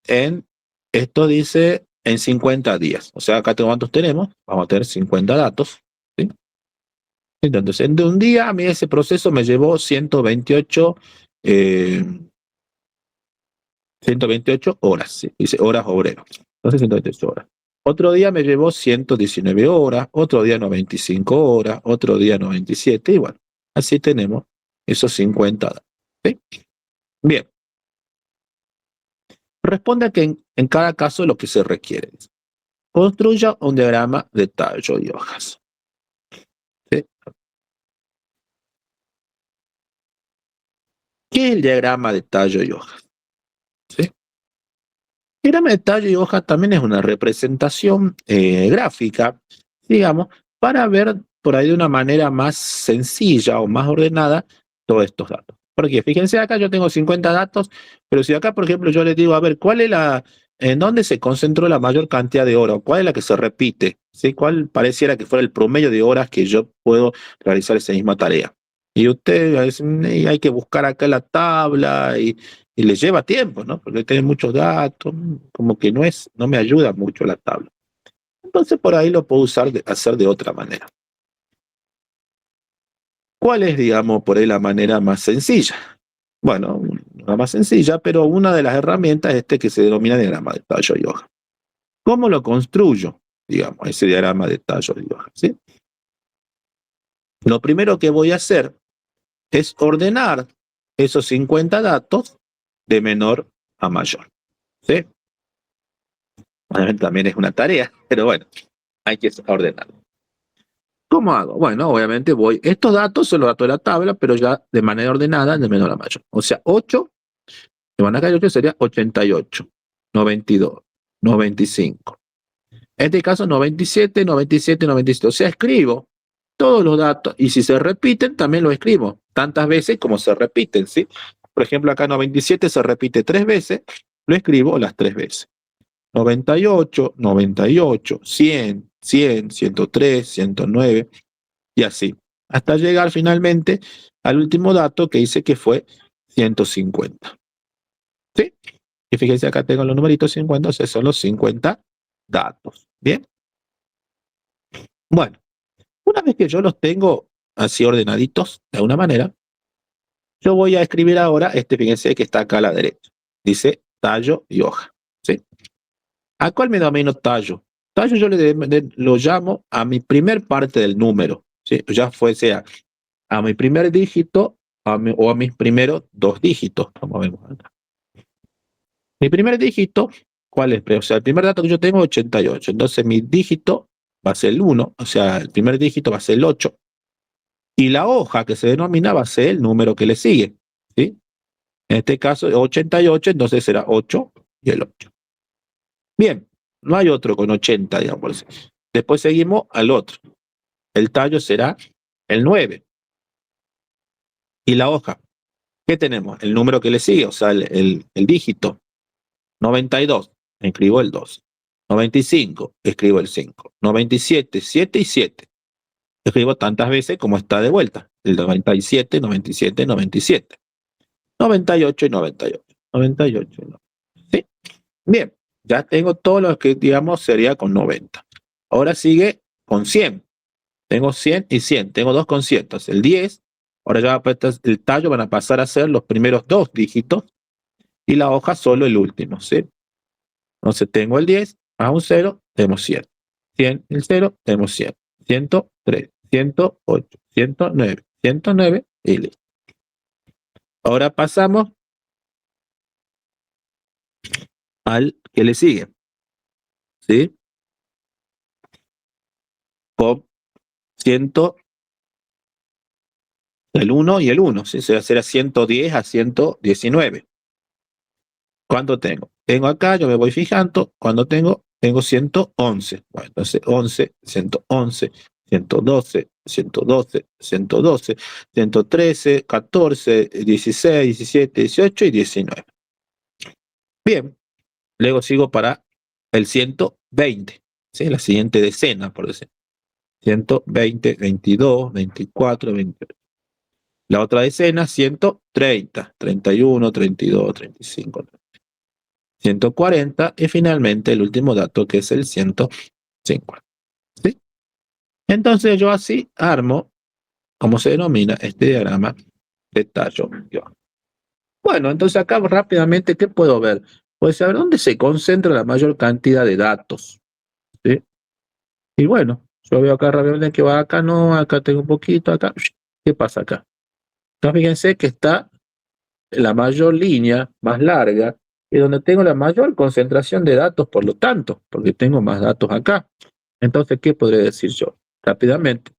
esto dice en 50 días. O sea, acá cuántos tenemos, vamos a tener 50 datos. ¿Sí? Entonces, en un día a mí ese proceso me llevó 128, eh, 128 horas, ¿sí? Dice horas obrero. Entonces, 128 horas. Otro día me llevó 119 horas, otro día 95 horas, otro día 97, y bueno, así tenemos esos 50 datos. ¿Sí? Bien, responde que en cada caso lo que se requiere. Construya un diagrama de tallo y hojas. ¿Sí? ¿Qué es el diagrama de tallo y hojas? ¿Sí? El diagrama de tallo y hojas también es una representación gráfica, digamos, para ver por ahí de una manera más sencilla o más ordenada todos estos datos. Porque fíjense acá, yo tengo 50 datos, pero si acá, por ejemplo, yo les digo, a ver, ¿cuál es en dónde se concentró la mayor cantidad de horas? ¿Cuál es la que se repite? ¿Sí? ¿Cuál pareciera que fuera el promedio de horas que yo puedo realizar esa misma tarea? Y usted, y hay que buscar acá la tabla y le lleva tiempo, ¿no? Porque tiene muchos datos, como que no me ayuda mucho la tabla. Entonces por ahí lo puedo hacer de otra manera. ¿Cuál es, digamos, por ahí la manera más sencilla? Bueno, una más sencilla, pero una de las herramientas es que se denomina diagrama de tallo y hoja. ¿Cómo lo construyo? Digamos, ese diagrama de tallo y hoja, ¿sí? Lo primero que voy a hacer es ordenar esos 50 datos de menor a mayor, ¿sí? Obviamente también es una tarea, pero bueno, hay que ordenarlo. ¿Cómo hago? Bueno, obviamente estos datos son los datos de la tabla, pero ya de manera ordenada, de menor a mayor. O sea, 8, de manera que 8 sería 88, 92, 95. En este caso, 97, 97, 97. O sea, escribo todos los datos y si se repiten, también lo escribo tantas veces como se repiten, ¿sí? Por ejemplo, acá 97 se repite 3 veces, lo escribo las 3 veces. 98, 98, 100, 100, 103, 109 y así, hasta llegar finalmente al último dato que dice que fue 150. ¿Sí? Y fíjense acá tengo los numeritos 50, o sea, son los 50 datos. ¿Bien? Bueno, una vez que yo los tengo así ordenaditos de alguna manera, yo voy a escribir ahora, fíjense que está acá a la derecha. Dice tallo y hoja. ¿Sí? ¿A cuál me domino tallo? Tallo yo lo llamo a mi primer parte del número. ¿Sí? Ya sea a mi primer dígito o a mis primeros 2 dígitos. Como vemos acá. Mi primer dígito, ¿cuál es? O sea, el primer dato que yo tengo es 88. Entonces mi dígito va a ser el 1, o sea, el primer dígito va a ser el 8. Y la hoja que se denomina va a ser el número que le sigue. ¿Sí? En este caso, 88, entonces será 8 y el 8. Bien, no hay otro con 80, digamos. Después seguimos al otro. El tallo será el 9. Y la hoja, ¿qué tenemos? El número que le sigue, o sea, el dígito. 92, escribo el 2. 95, escribo el 5. 97, 7 y 7. Escribo tantas veces como está de vuelta. El 97, 97, 97. 98 y 98. 98 y 90. ¿Sí? Bien, ya tengo todo lo que, digamos, sería con 90. Ahora sigue con 100. Tengo 100 y 100. Tengo 2 con 100. Entonces, el 10, ahora ya el tallo van a pasar a ser los primeros 2 dígitos y la hoja solo el último, ¿sí? Entonces tengo el 10 más un 0, tenemos 100. 100, el 0, tenemos 100. 103, 108, 109, 109 y listo. Ahora pasamos al que le sigue, ¿sí? Con 100, el 1 y el 1, ¿sí? Se va a hacer a 110 a 119. ¿Cuánto tengo? Tengo acá, yo me voy fijando, cuando tengo 111. Bueno, entonces 11, 111, 112, 112, 112, 113, 14, 16, 17, 18 y 19. Bien, luego sigo para el 120, ¿sí? La siguiente decena, por decir. 120, 22, 24, 28. La otra decena, 130, 31, 32, 35, 140 y finalmente el último dato que es el 150. ¿Sí? Entonces yo así armo, como se denomina este diagrama de tallo-guión. Bueno, entonces acá rápidamente, ¿qué puedo ver? Puedo saber dónde se concentra la mayor cantidad de datos. ¿Sí? Y bueno, yo veo acá rápidamente que va acá, no, acá tengo un poquito, acá. ¿Qué pasa acá? Entonces fíjense que está la mayor línea, más larga, y donde tengo la mayor concentración de datos, por lo tanto, porque tengo más datos acá. Entonces, ¿qué podré decir yo? Rápidamente,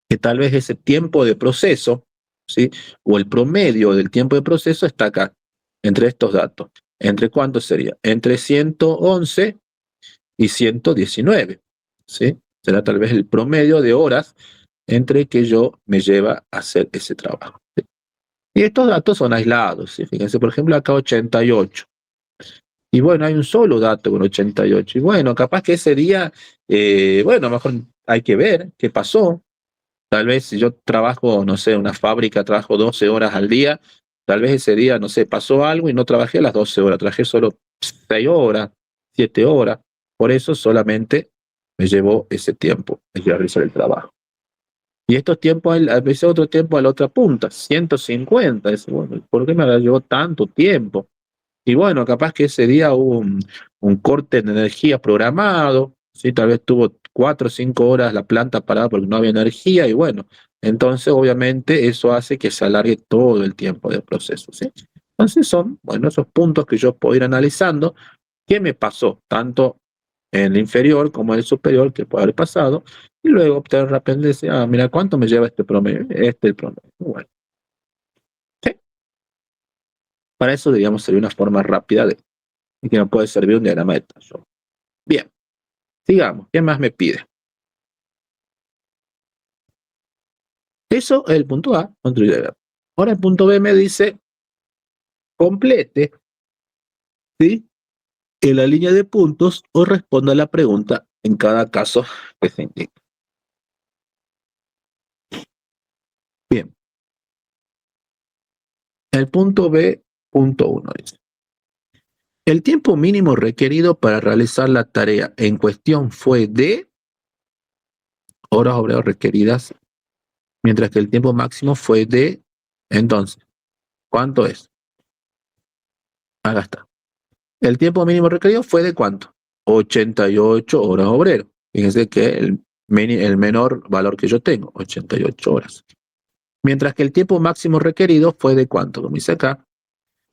que tal vez ese tiempo de proceso, ¿sí? O el promedio del tiempo de proceso está acá, entre estos datos. ¿Entre cuánto sería? Entre 111 y 119, ¿sí? Será tal vez el promedio de horas entre que yo me lleva a hacer ese trabajo. ¿Sí? Y estos datos son aislados, ¿sí? Fíjense, por ejemplo, acá 88. Y bueno, hay un solo dato con 88. Y bueno, capaz que ese día, bueno, mejor hay que ver qué pasó. Tal vez si yo trabajo, no sé, en una fábrica, trabajo 12 horas al día, tal vez ese día, no sé, pasó algo y no trabajé las 12 horas, trabajé solo 6 horas, 7 horas. Por eso solamente me llevó ese tiempo de realizar el trabajo. Y estos tiempos, a veces otro tiempo a la otra punta, 150. Es, bueno, ¿por qué me llevó tanto tiempo? Y bueno, capaz que ese día hubo un corte de energía programado, ¿sí? Tal vez tuvo 4 o 5 horas la planta parada porque no había energía y bueno, entonces obviamente eso hace que se alargue todo el tiempo del proceso, ¿sí? Entonces son, bueno, esos puntos que yo puedo ir analizando, qué me pasó, tanto en el inferior como en el superior, que puede haber pasado, y luego obtener rápidamente, decir, ah, mira, ¿cuánto me lleva este promedio? Este es el promedio. Bueno, ¿sí? Para eso, digamos, sería una forma rápida de y que me puede servir un diagrama de tallo. Bien, sigamos. ¿Qué más me pide? Eso es el punto A, construir diagrama. Ahora el punto B me dice complete, ¿sí? En la línea de puntos o responda a la pregunta en cada caso que se indique. Bien. El punto B, punto 1 dice. El tiempo mínimo requerido para realizar la tarea en cuestión fue de horas obreras requeridas, mientras que el tiempo máximo fue de, entonces, ¿cuánto es? Acá está. El tiempo mínimo requerido fue de ¿cuánto? 88 horas obrero. Fíjense que el menor valor que yo tengo, 88 horas. Mientras que el tiempo máximo requerido fue de ¿cuánto? Como dice acá,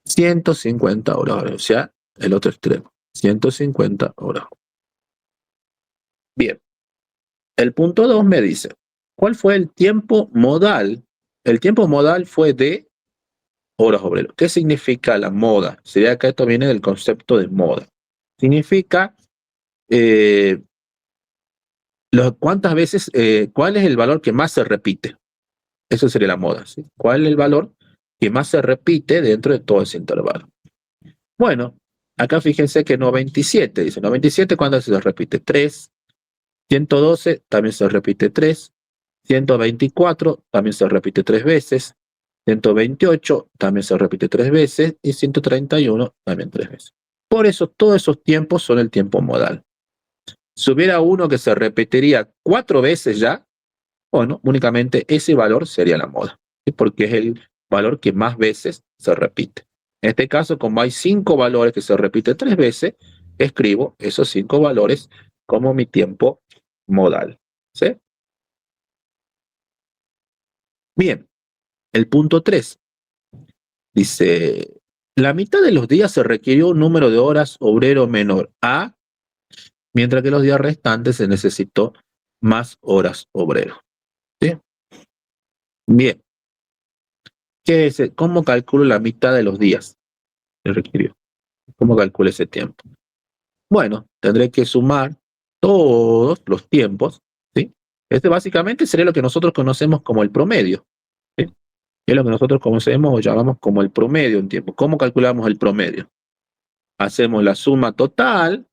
150 horas obrero. O sea, el otro extremo, 150 horas. Bien. El punto 2 me dice, ¿cuál fue el tiempo modal? El tiempo modal fue de horas obrero. ¿Qué significa la moda? Sería que esto viene del concepto de moda. Significa cuántas veces, cuál es el valor que más se repite. Eso sería la moda, ¿sí? ¿Cuál es el valor que más se repite dentro de todo ese intervalo? Bueno, acá fíjense que 97, dice 97, ¿cuántas se repite? 3. 112 también se repite 3. 124 también se repite 3 veces. 128 también se repite 3 veces. Y 131 también 3 veces. Por eso todos esos tiempos son el tiempo modal. Si hubiera uno que se repetiría 4 veces ya, bueno, únicamente ese valor sería la moda, ¿sí? Porque es el valor que más veces se repite. En este caso, como hay 5 valores que se repiten 3 veces, escribo esos 5 valores como mi tiempo modal, ¿sí? Bien, el punto 3 dice, la mitad de los días se requirió un número de horas obrero menor a, mientras que los días restantes se necesitó más horas obrero. ¿Sí? Bien. ¿Qué es? ¿Cómo calculo la mitad de los días que requirió? ¿Cómo calculo ese tiempo? Bueno, tendré que sumar todos los tiempos, ¿sí? Este básicamente sería lo que nosotros conocemos como el promedio, ¿sí? Es lo que nosotros conocemos o llamamos como el promedio en tiempo. ¿Cómo calculamos el promedio? Hacemos la suma total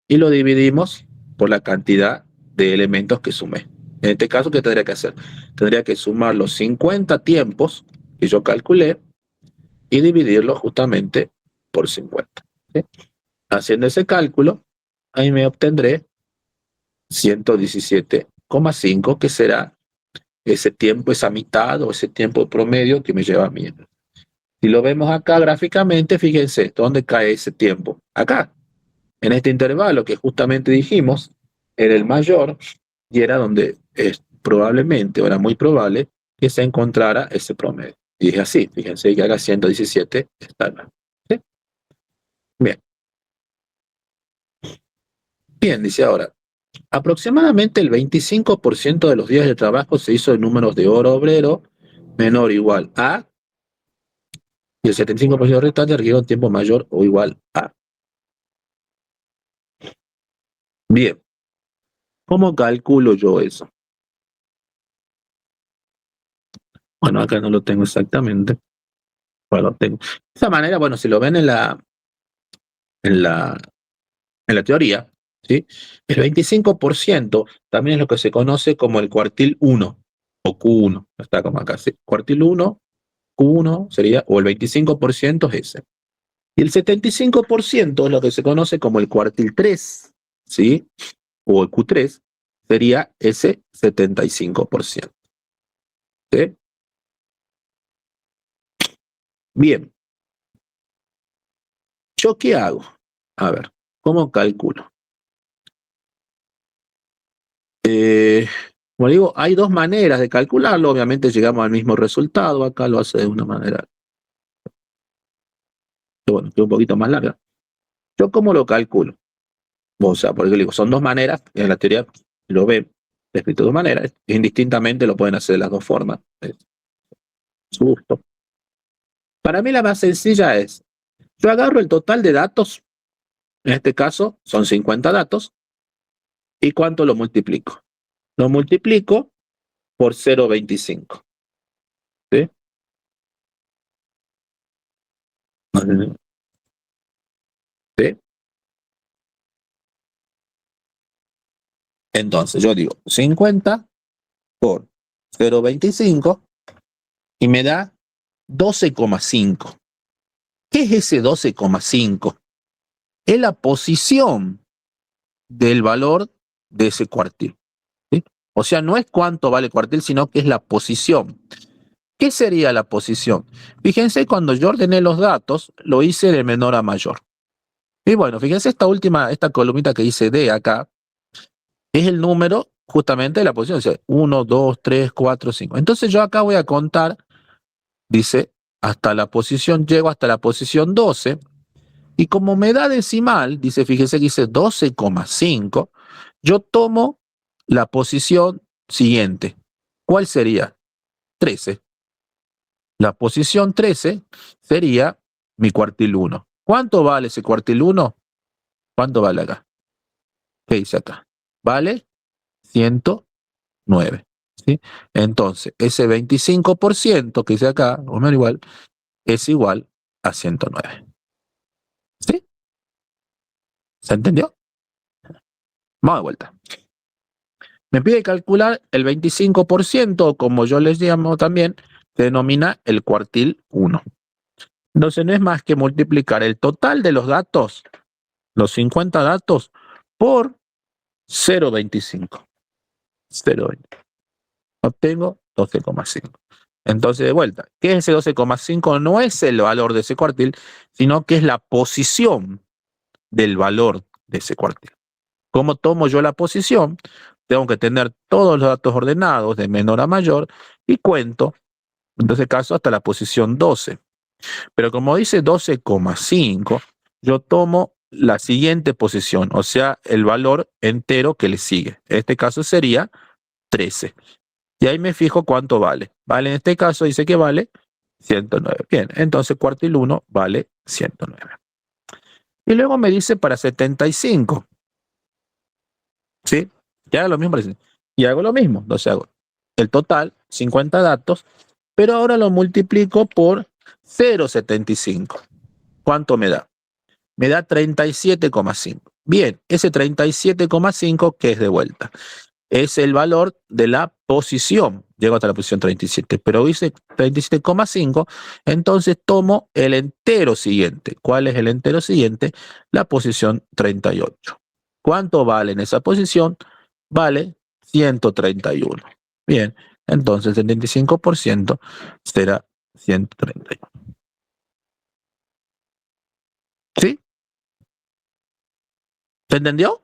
y lo dividimos por la cantidad de elementos que sumé. En este caso, ¿qué tendría que hacer? Tendría que sumar los 50 tiempos que yo calculé y dividirlo justamente por 50. ¿Sí? Haciendo ese cálculo, ahí me obtendré 117,5, que será ese tiempo, esa mitad o ese tiempo promedio que me lleva a mí. Si lo vemos acá gráficamente, fíjense, ¿dónde cae ese tiempo? Acá, en este intervalo que justamente dijimos, era el mayor y era donde es probablemente, o era muy probable, que se encontrara ese promedio. Y es así, fíjense que acá 117 está acá. ¿Sí? Bien. Bien, dice ahora, aproximadamente el 25% de los días de trabajo se hizo en números de hora obrero menor o igual a, y el 75% restante requiere un tiempo mayor o igual a. Bien, ¿cómo calculo yo eso? Bueno, acá no lo tengo exactamente. Bueno, lo tengo. De esa manera, bueno, si lo ven en la, en la teoría, ¿sí? El 25% también es lo que se conoce como el cuartil 1 o Q1. Está como acá, ¿sí? Cuartil 1, Q1 sería, o el 25% es ese. Y el 75% es lo que se conoce como el cuartil 3, ¿sí? O el Q3, sería ese 75%. ¿Sí? Bien, ¿yo qué hago? A ver, ¿cómo calculo? Como digo, hay dos maneras de calcularlo. Obviamente llegamos al mismo resultado. Acá lo hace de una manera, bueno, que un poquito más larga. ¿Yo cómo lo calculo? O sea, porque digo, son dos maneras. En la teoría lo ve escrito de dos maneras. Indistintamente lo pueden hacer de las dos formas. Es su gusto. Para mí la más sencilla es, yo agarro el total de datos, en este caso son 50 datos, ¿y cuánto lo multiplico? Lo multiplico por 0,25. ¿Sí? ¿Sí? Entonces yo digo 50 por 0,25 y me da 12,5. ¿Qué es ese 12,5? Es la posición del valor de ese cuartil. ¿Sí? O sea, no es cuánto vale el cuartil, sino que es la posición. ¿Qué sería la posición? Fíjense, cuando yo ordené los datos, lo hice de menor a mayor. Y bueno, fíjense esta columnita que dice D acá, es el número justamente de la posición. O sea, 1, 2, 3, 4, 5. Entonces yo acá voy a contar, dice, llego hasta la posición 12, y como me da decimal, dice, fíjese que dice 12,5, yo tomo la posición siguiente. ¿Cuál sería? 13. La posición 13 sería mi cuartil 1. ¿Cuánto vale ese cuartil 1? ¿Cuánto vale acá? ¿Qué dice acá? Vale 109. ¿Sí? Entonces, ese 25% que dice acá, o menos igual, es igual a 109. ¿Sí? ¿Se entendió? Vamos de vuelta. Me pide calcular el 25%, como yo les llamo también, se denomina el cuartil 1. Entonces no es más que multiplicar el total de los datos, los 50 datos, por 0,25. 0,20. Obtengo 12,5. Entonces, de vuelta, ¿qué es ese 12,5? No es el valor de ese cuartil, sino que es la posición del valor de ese cuartil. ¿Cómo tomo yo la posición? Tengo que tener todos los datos ordenados de menor a mayor y cuento, en este caso, hasta la posición 12. Pero como dice 12,5, yo tomo la siguiente posición, o sea, el valor entero que le sigue. En este caso sería 13. Y ahí me fijo cuánto vale. Vale, en este caso dice que vale 109. Bien, entonces cuartil 1 vale 109. Y luego me dice para 75. ¿Sí? Ya hago lo mismo. Y hago lo mismo. Entonces hago el total, 50 datos, pero ahora lo multiplico por 0,75. ¿Cuánto me da? Me da 37,5. Bien, ese 37,5 que es de vuelta. Es el valor de la posición. Llego hasta la posición 37, pero hice 37,5, entonces tomo el entero siguiente. ¿Cuál es el entero siguiente? La posición 38. ¿Cuánto vale en esa posición? Vale 131. Bien, entonces el 75% será 131. ¿Sí? ¿Se entendió?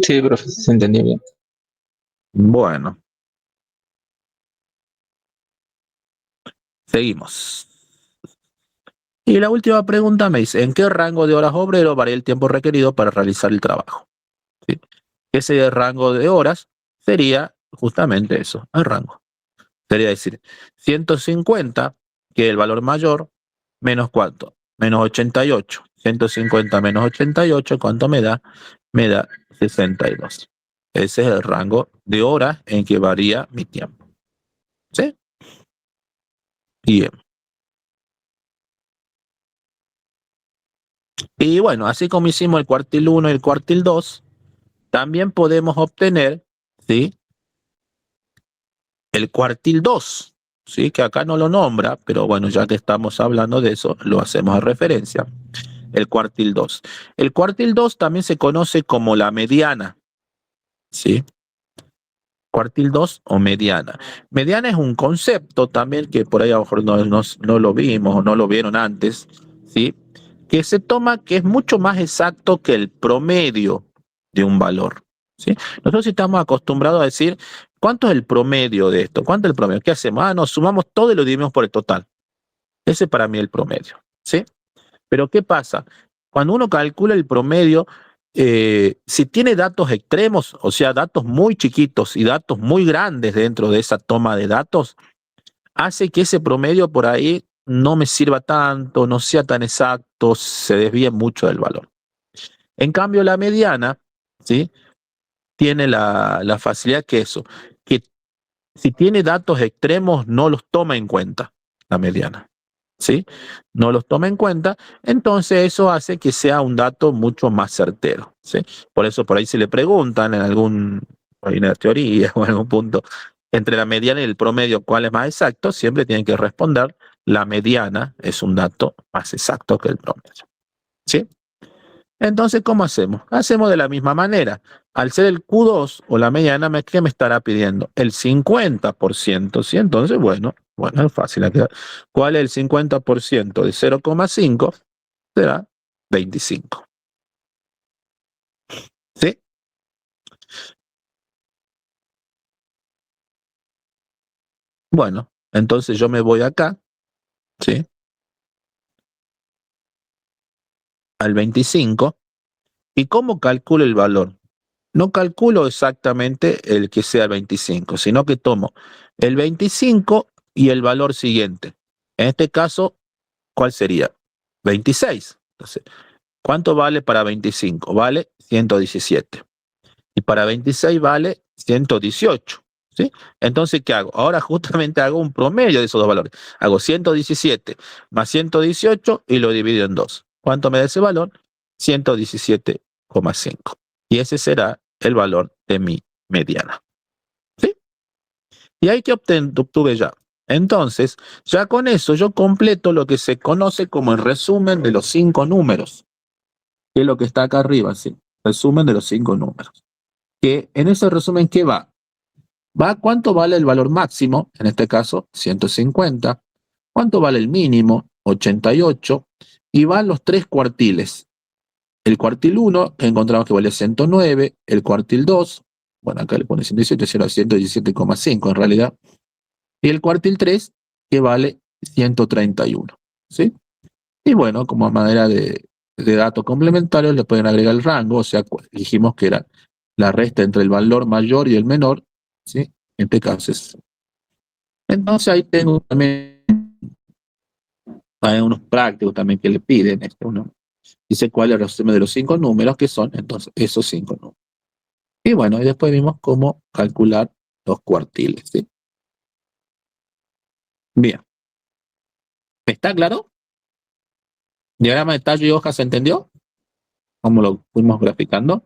Sí, profe, se entendió bien. Bueno, seguimos. Y la última pregunta me dice, ¿en qué rango de horas obrero varía el tiempo requerido para realizar el trabajo? ¿Sí? Ese rango de horas sería justamente eso, el rango. Sería decir, 150, que es el valor mayor, menos ¿cuánto? Menos 88. 150 menos 88, ¿cuánto me da? Me da 62. Ese es el rango de horas en que varía mi tiempo. ¿Sí? Bien. Y bueno, así como hicimos el cuartil 1 y el cuartil 2, también podemos obtener, ¿sí?, el cuartil 2, ¿sí?, que acá no lo nombra, pero bueno, ya que estamos hablando de eso, lo hacemos a referencia. El cuartil 2. El cuartil 2 también se conoce como la mediana, ¿sí? Cuartil 2 o mediana. Mediana es un concepto también que por ahí a lo mejor no lo vimos o no lo vieron antes, ¿sí?, que se toma que es mucho más exacto que el promedio de un valor, ¿sí? Nosotros estamos acostumbrados a decir, ¿cuánto es el promedio de esto? ¿Cuánto es el promedio? ¿Qué hacemos? Nos sumamos todo y lo dividimos por el total. Ese para mí es el promedio, ¿sí? Pero ¿qué pasa? Cuando uno calcula el promedio, si tiene datos extremos, o sea, datos muy chiquitos y datos muy grandes dentro de esa toma de datos, hace que ese promedio por ahí no me sirva tanto, no sea tan exacto, se desvíe mucho del valor. En cambio, la mediana, ¿sí?, tiene la facilidad que eso, que si tiene datos extremos no los toma en cuenta, la mediana, ¿sí? No los toma en cuenta, entonces eso hace que sea un dato mucho más certero, ¿sí? Por eso por ahí si le preguntan en alguna teoría o en algún punto, entre la mediana y el promedio, ¿cuál es más exacto? Siempre tienen que responder, la mediana es un dato más exacto que el promedio, ¿sí? Entonces, ¿cómo hacemos? Hacemos de la misma manera. Al ser el Q2 o la mediana, ¿qué me estará pidiendo? El 50%, ¿sí? Entonces, bueno, es fácil. ¿Cuál es el 50% de 0,5? Será 25. ¿Sí? Bueno, entonces yo me voy acá, ¿sí?, al 25. ¿Y cómo calculo el valor? No calculo exactamente el que sea el 25, sino que tomo el 25 y el valor siguiente. En este caso, ¿cuál sería? 26. Entonces, ¿cuánto vale para 25? Vale 117. Y para 26 vale 118. ¿Sí? Entonces, ¿qué hago? Ahora justamente hago un promedio de esos dos valores. Hago 117 más 118 y lo divido en 2. ¿Cuánto me da ese valor? 117,5. Y ese será el valor de mi mediana. ¿Sí? Y ahí que obtuve ya. Entonces, ya con eso yo completo lo que se conoce como el resumen de los 5 números, que es lo que está acá arriba, ¿sí? Resumen de los 5 números. Que en ese resumen, ¿qué va? Va cuánto vale el valor máximo, en este caso 150, cuánto vale el mínimo, 88, y van los 3 cuartiles. El cuartil 1 encontramos que vale 109, el cuartil 2, bueno, acá le pone 117, será 117,5 en realidad, y el cuartil 3 que vale 131, ¿sí? Y bueno, como manera de datos complementarios le pueden agregar el rango, o sea, dijimos que era la resta entre el valor mayor y el menor, ¿sí? En este caso es. Entonces ahí tengo también, hay unos prácticos también que le piden, uno dice cuál es el resumen de los 5 números, que son entonces esos 5 números. Y bueno, y después vimos cómo calcular los cuartiles, ¿sí? Bien, ¿está claro? Diagrama de tallo y hoja, ¿se entendió? ¿Cómo lo fuimos graficando?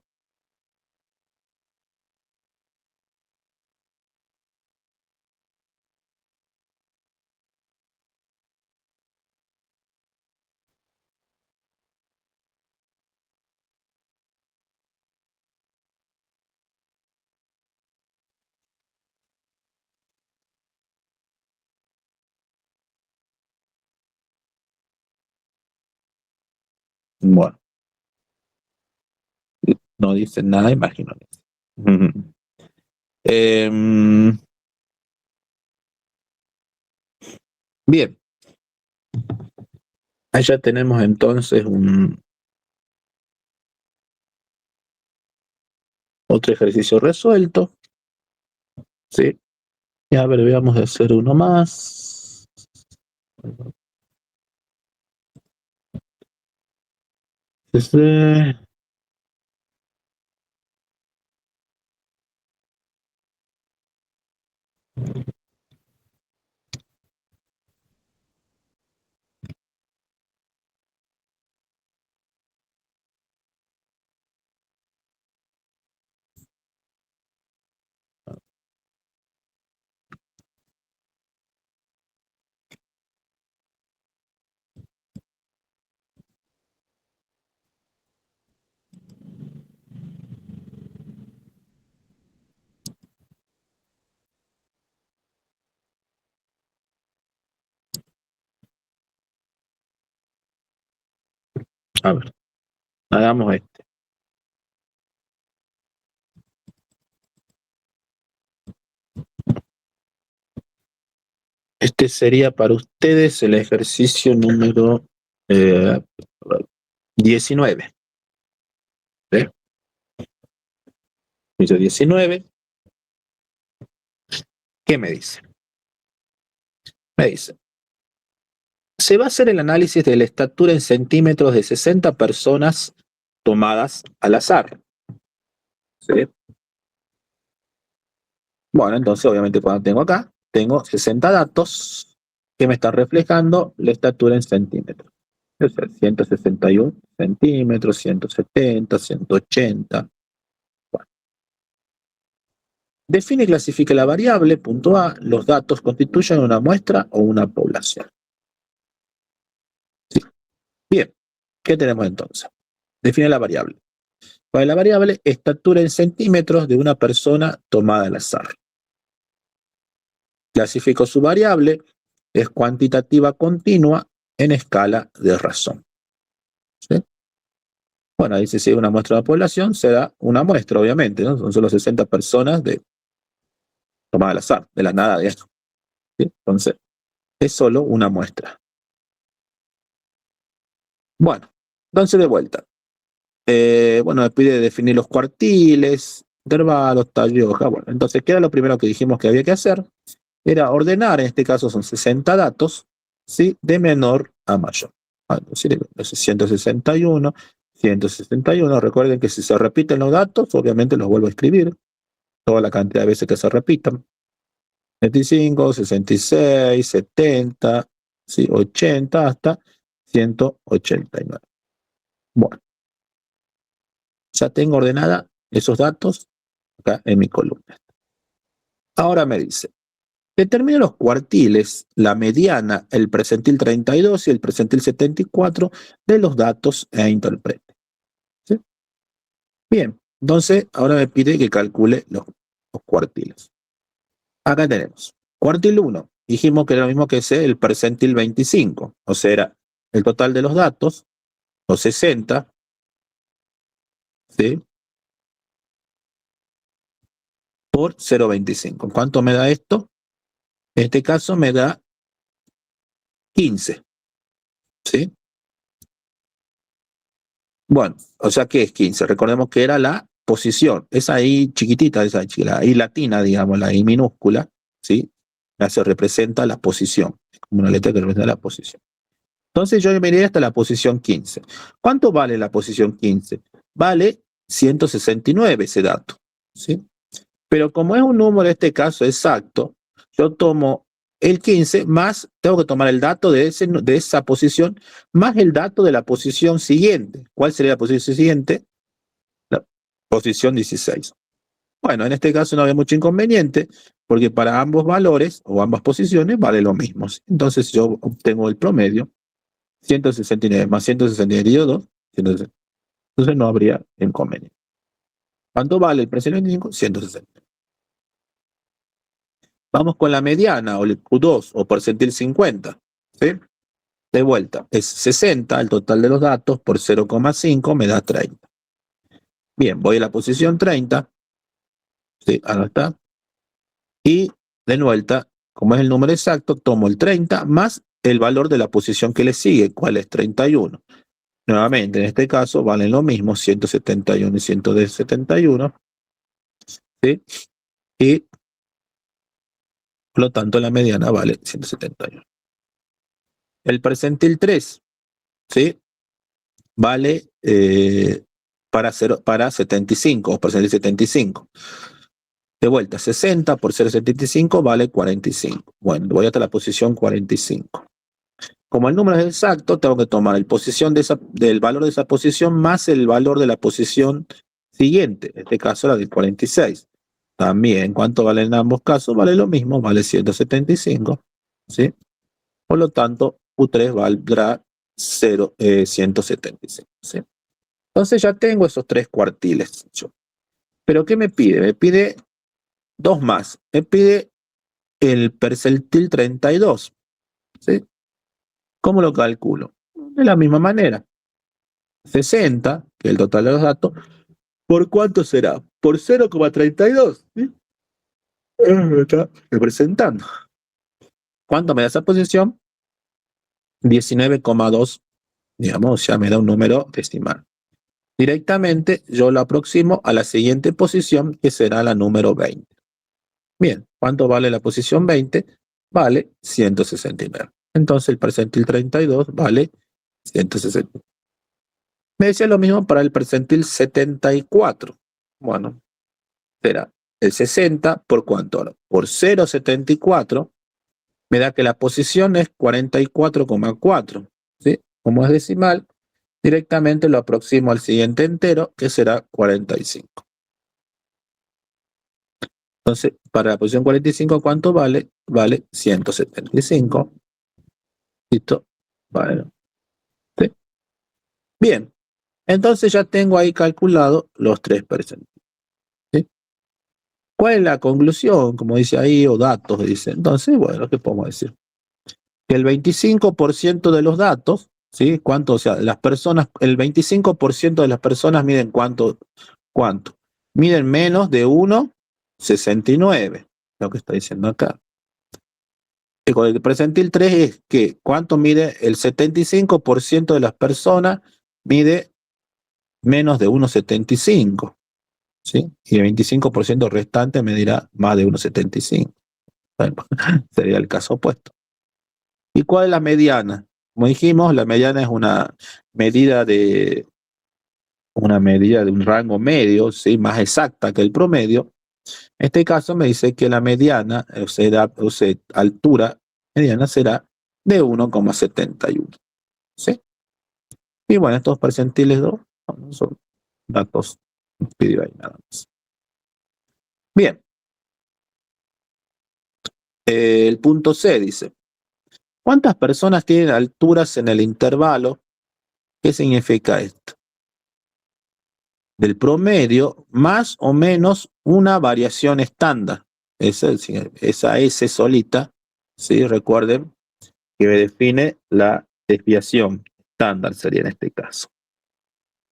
Bueno, no dice nada, imagino. Bien, ahí ya tenemos entonces otro ejercicio resuelto, ¿sí? Y a ver, veamos de hacer uno más. Ese. A ver, hagamos este. Este sería para ustedes el ejercicio número 19. ¿Sí? Ejercicio 19. ¿Qué me dice? Me dice, se va a hacer el análisis de la estatura en centímetros de 60 personas tomadas al azar. ¿Sí? Bueno, entonces obviamente cuando tengo acá, tengo 60 datos que me están reflejando la estatura en centímetros. O sea, 161 centímetros, 170, 180. Bueno. Define y clasifique la variable, punto A, los datos constituyen una muestra o una población. Sí. Bien, ¿qué tenemos entonces? Define la variable. Para la variable, estatura en centímetros de una persona tomada al azar. Clasifico su variable, es cuantitativa continua en escala de razón. ¿Sí? Bueno, dice si hay una muestra de la población, será una muestra, obviamente, ¿no? Son solo 60 personas tomadas al azar, de la nada de esto. ¿Sí? Entonces, es solo una muestra. Bueno, entonces de vuelta. Bueno, me pide definir los cuartiles, intervalos, tallo y hoja. Bueno, entonces, ¿qué era lo primero que dijimos que había que hacer? Era ordenar, en este caso son 60 datos, ¿sí? De menor a mayor. Entonces, 161, 161. Recuerden que si se repiten los datos, obviamente los vuelvo a escribir, toda la cantidad de veces que se repitan. 25, 66, 70, ¿sí? 80 hasta 189. Bueno, ya tengo ordenada esos datos acá en mi columna. Ahora me dice, determina los cuartiles, la mediana, el percentil 32 y el percentil 74 de los datos e interprete. ¿Sí? Bien, entonces ahora me pide que calcule los cuartiles. Acá tenemos cuartil 1. Dijimos que era lo mismo que ese, el percentil 25. O sea, era el total de los datos, los 60, ¿sí? Por 0,25. ¿Cuánto me da esto? En este caso me da 15, ¿sí? Bueno, o sea, ¿qué es 15? Recordemos que era la posición, esa I chiquitita, la I latina, digamos, la I minúscula, ¿sí? Ya se representa la posición, como una letra que representa la posición. Entonces yo me iría hasta la posición 15. ¿Cuánto vale la posición 15? Vale 169 ese dato, ¿sí? Pero como es un número en este caso exacto, yo tomo el 15 más, tengo que tomar el dato de esa posición más el dato de la posición siguiente. ¿Cuál sería la posición siguiente? La posición 16. Bueno, en este caso no había mucho inconveniente, porque para ambos valores o ambas posiciones vale lo mismo. Entonces yo obtengo el promedio, 169 más 169 dividido 2, 160. Entonces no habría inconveniente. ¿Cuánto vale el precio 25? 160. Vamos con la mediana o el Q2 o percentil 50. ¿Sí? De vuelta, es 60 el total de los datos por 0,5 me da 30. Bien, voy a la posición 30. ¿Sí? Ahora está. Y de vuelta, como es el número exacto, tomo el 30 más el valor de la posición que le sigue, ¿cuál es? 31. Nuevamente, en este caso valen lo mismo, 171 y 171. ¿Sí? Y por lo tanto la mediana vale 171. El percentil 3, ¿sí? Vale para 75 o percentil 75. De vuelta, 60 por 0,75 vale 45. Bueno, voy hasta la posición 45. Como el número es exacto, tengo que tomar del valor de esa posición más el valor de la posición siguiente, en este caso la del 46. También, ¿cuánto vale en ambos casos? Vale lo mismo, vale 175, ¿sí? Por lo tanto, U3 valdrá 175, ¿sí? Entonces ya tengo esos 3 cuartiles. ¿Pero qué me pide? Me pide 2 más. Me pide el percentil 32, ¿sí? ¿Cómo lo calculo? De la misma manera. 60, que es el total de los datos, ¿por cuánto será? Por 0,32, ¿sí? Me está representando. ¿Cuánto me da esa posición? 19,2, digamos, ya me da un número decimal. Directamente yo lo aproximo a la siguiente posición, que será la número 20. Bien, ¿cuánto vale la posición 20? Vale 169. Entonces el percentil 32 vale 160. Me decía lo mismo para el percentil 74. Bueno, será el 60 por cuánto ahora. Por 0,74 me da que la posición es 44,4. ¿Sí? Como es decimal, directamente lo aproximo al siguiente entero, que será 45. Entonces, para la posición 45, ¿cuánto vale? Vale 175. ¿Listo? Bueno, ¿sí? Bien, entonces ya tengo ahí calculado los 3 percentiles. ¿Sí? ¿Cuál es la conclusión? Como dice ahí, o datos, dice. Entonces, bueno, ¿qué podemos decir? Que el 25% de los datos, ¿sí? ¿Cuánto? O sea, las personas, el 25% de las personas miden cuánto. Miden menos de 1,69, lo que está diciendo acá. Y con el percentil 3 es que cuánto mide el 75% de las personas mide menos de 1,75, ¿sí? Y el 25% restante medirá más de 1,75. Bueno, sería el caso opuesto. ¿Y cuál es la mediana? Como dijimos, la mediana es una medida de un rango medio, ¿sí? Más exacta que el promedio. En este caso me dice que la mediana, o sea, altura mediana será de 1,71. ¿Sí? Y bueno, estos percentiles 2 son datos que pidió ahí nada más. Bien. El punto C dice, ¿cuántas personas tienen alturas en el intervalo? ¿Qué significa esto? Del promedio más o menos una variación estándar. Esa S solita, ¿sí? Recuerden que define la desviación estándar, sería en este caso.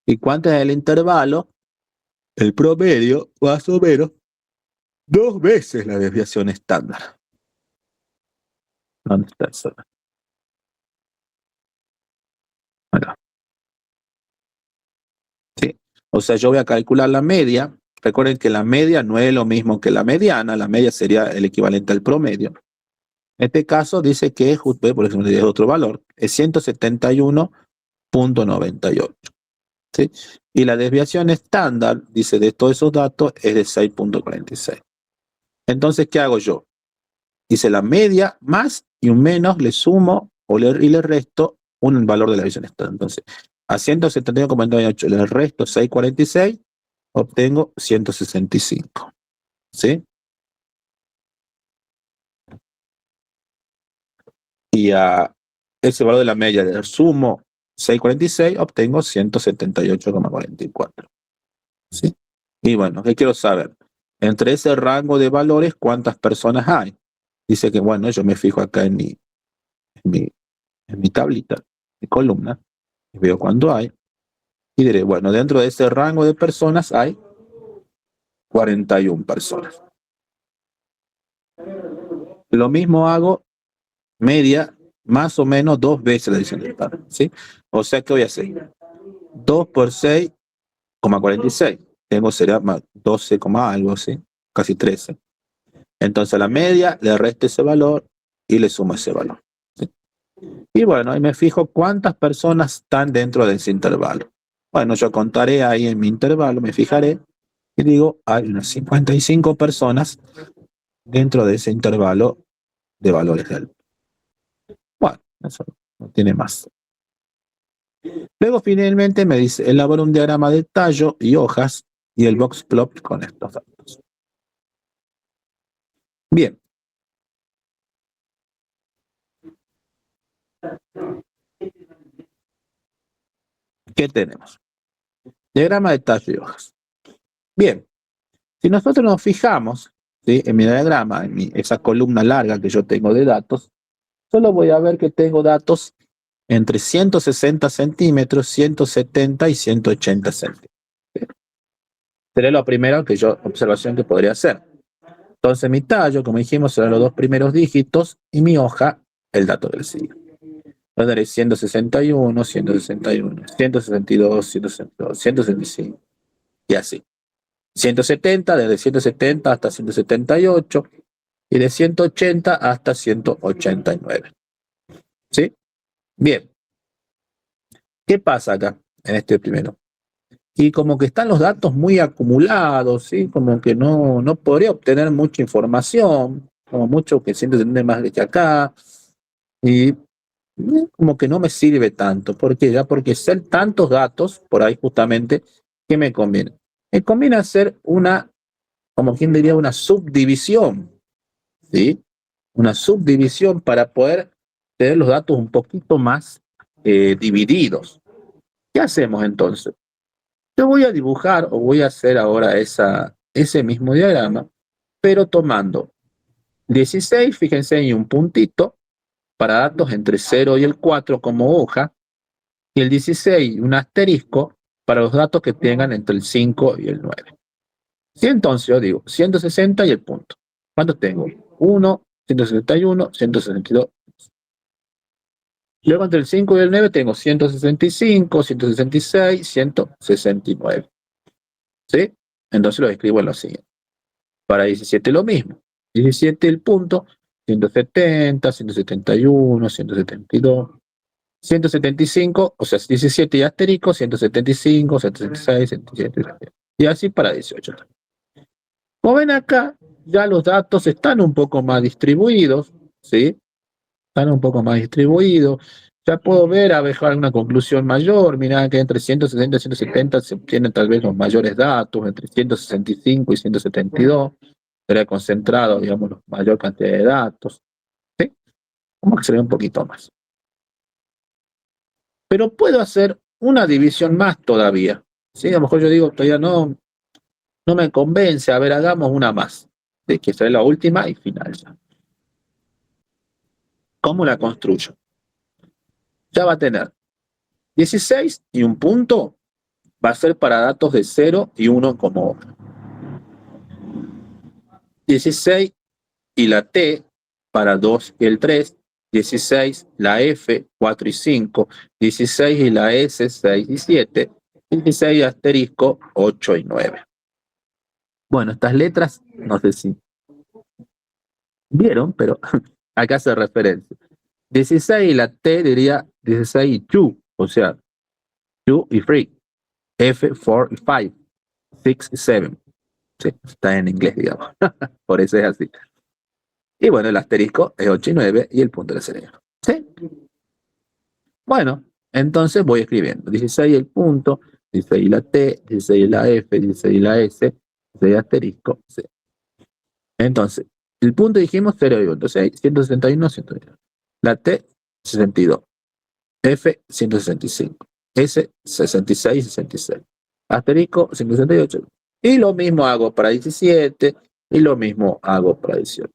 ¿Y cuánto es el intervalo? el promedio más o menos 2 veces la desviación estándar. ¿Dónde está eso? Acá. Sí. O sea, yo voy a calcular la media. Recuerden que la media no es lo mismo que la mediana. La media sería el equivalente al promedio. En este caso dice que, por ejemplo, es otro valor, es 171.98. ¿Sí? Y la desviación estándar, dice, de todos esos datos es de 6.46. Entonces, ¿qué hago yo? Dice la media más y un menos, le sumo y le resto un valor de la desviación estándar. Entonces, a 171.98 le resto 6.46, obtengo 165. ¿Sí? Y a ese valor de la media le sumo 6.46, obtengo 178.44. ¿Sí? Y bueno, ¿qué quiero saber? Entre ese rango de valores, ¿cuántas personas hay? Dice que, bueno, yo me fijo acá en mi tablita, mi columna, y veo cuánto hay, y diré, bueno, dentro de ese rango de personas hay 41 personas. Lo mismo hago media, más o menos 2 veces la adición del par, ¿sí? O sea, ¿qué voy a hacer? 2 por 6,46. Tengo, sería 12, algo, ¿sí? Casi 13. Entonces a la media le resto ese valor y le sumo ese valor. ¿Sí? Y bueno, ahí me fijo cuántas personas están dentro de ese intervalo. Bueno, yo contaré ahí en mi intervalo, me fijaré y digo, hay unas 55 personas dentro de ese intervalo de valores del. Bueno, eso no tiene más. Luego finalmente me dice, elabora un diagrama de tallo y hojas y el box plot con estos datos. Bien. ¿Qué tenemos? Diagrama de tallo y hojas. Bien. Si nosotros nos fijamos, ¿sí?, en mi diagrama, esa columna larga que yo tengo de datos, solo voy a ver que tengo datos entre 160 centímetros, 170 y 180 centímetros. ¿Sí? Sería la primera observación que podría hacer. Entonces mi tallo, como dijimos, serán los 2 primeros dígitos y mi hoja, el dato que le sigue. Entonces daré 161, 161, 162, 162, 165 y así. 170, desde 170 hasta 178 y de 180 hasta 189. ¿Sí? Bien. ¿Qué pasa acá en este primero? Y como que están los datos muy acumulados, ¿sí? Como que no podría obtener mucha información, como mucho que 170 más que acá, y como que no me sirve tanto. ¿Por qué? Ya porque ser tantos datos, por ahí justamente, ¿qué me conviene? Me conviene hacer como quien diría, una subdivisión, ¿sí? Una subdivisión para poder tener los datos un poquito más divididos. ¿Qué hacemos entonces? Yo voy a dibujar o voy a hacer ahora ese mismo diagrama, pero tomando 16, fíjense, y un puntito para datos entre 0 y el 4 como hoja, y el 16 un asterisco para los datos que tengan entre el 5 y el 9. Sí, entonces yo digo 160 y el punto. ¿Cuántos tengo? 1, 161, 162. Luego entre el 5 y el 9 tengo 165, 166, 169. ¿Sí? Entonces lo escribo en lo siguiente. Para 17 lo mismo. 17 el punto, 170, 171, 172, 175, o sea, 17 y asterisco, 175, 176, 177. Y así para 18. Como ven acá, ya los datos están un poco más distribuidos, ¿sí? Están un poco más distribuidos. Ya puedo ver, a ver, una conclusión mayor. Mirá que entre 160 y 170 se obtienen tal vez los mayores datos, entre 165 y 172 sería concentrado, digamos, la mayor cantidad de datos. ¿Sí? Como que se ve un poquito más. Pero puedo hacer una división más todavía. ¿Sí? A lo mejor yo digo, todavía no me convence. A ver, hagamos una más. ¿Sí? Que será la última y final ya. ¿Cómo la construyo? Ya va a tener 16 y un punto va a ser para datos de 0 y 1 como 16 y la T para 2 y el 3, 16 la F, 4 y 5, 16 y la S, 6 y 7, 16 asterisco, 8 y 9. Bueno, estas letras, no sé si vieron, pero acá hace referencia. 16 y la T diría 16 y 2, o sea, 2 y 3, F, 4 y 5, 6 y 7. Sí, está en inglés, digamos. Por eso es así. Y bueno, el asterisco es 8 y 9 y el punto de cerebro. ¿Sí? Bueno, entonces voy escribiendo. 16 el punto, 16 la T, 16 la F, 16 la S, 16 asterisco C. Entonces, el punto dijimos 0 y 1. Entonces, 161, 161. La T, 62. F, 165. S, 66, 66. Asterisco, 168. Y lo mismo hago para 17 y lo mismo hago para 18.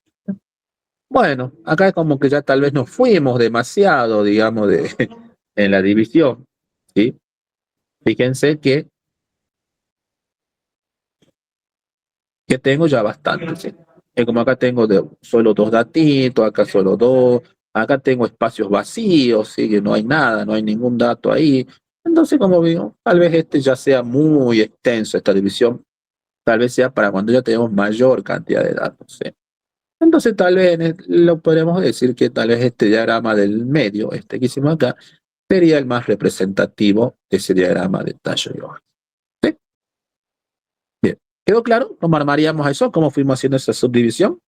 Bueno, acá como que ya tal vez nos fuimos demasiado, digamos, en la división, ¿sí? Fíjense que tengo ya bastante, ¿sí? Como acá tengo solo 2 datitos, acá solo 2, acá tengo espacios vacíos, ¿sí? Que no hay nada, no hay ningún dato ahí. Entonces, como digo, tal vez este ya sea muy extenso, esta división, tal vez sea para cuando ya tenemos mayor cantidad de datos, ¿sí? Entonces tal vez lo podemos decir que tal vez este diagrama del medio, este que hicimos acá, sería el más representativo de ese diagrama de Taylor-Johannes. ¿Sí? Bien. ¿Quedó claro? ¿Cómo armaríamos eso? ¿Cómo fuimos haciendo esa subdivisión?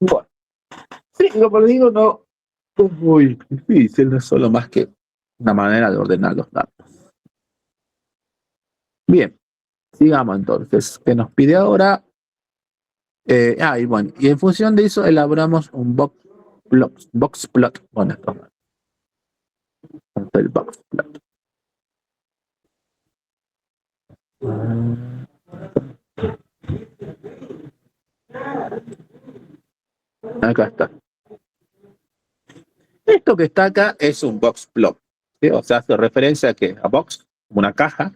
Bueno, sí, como le digo, no es muy difícil, no es solo más que una manera de ordenar los datos. Bien, sigamos entonces. ¿Qué nos pide ahora? Y bueno, y en función de eso elaboramos un box plot. Bueno, esto es el box plot. Acá está. Esto que está acá es un box plot, ¿sí? O sea, hace referencia a que a box, una caja,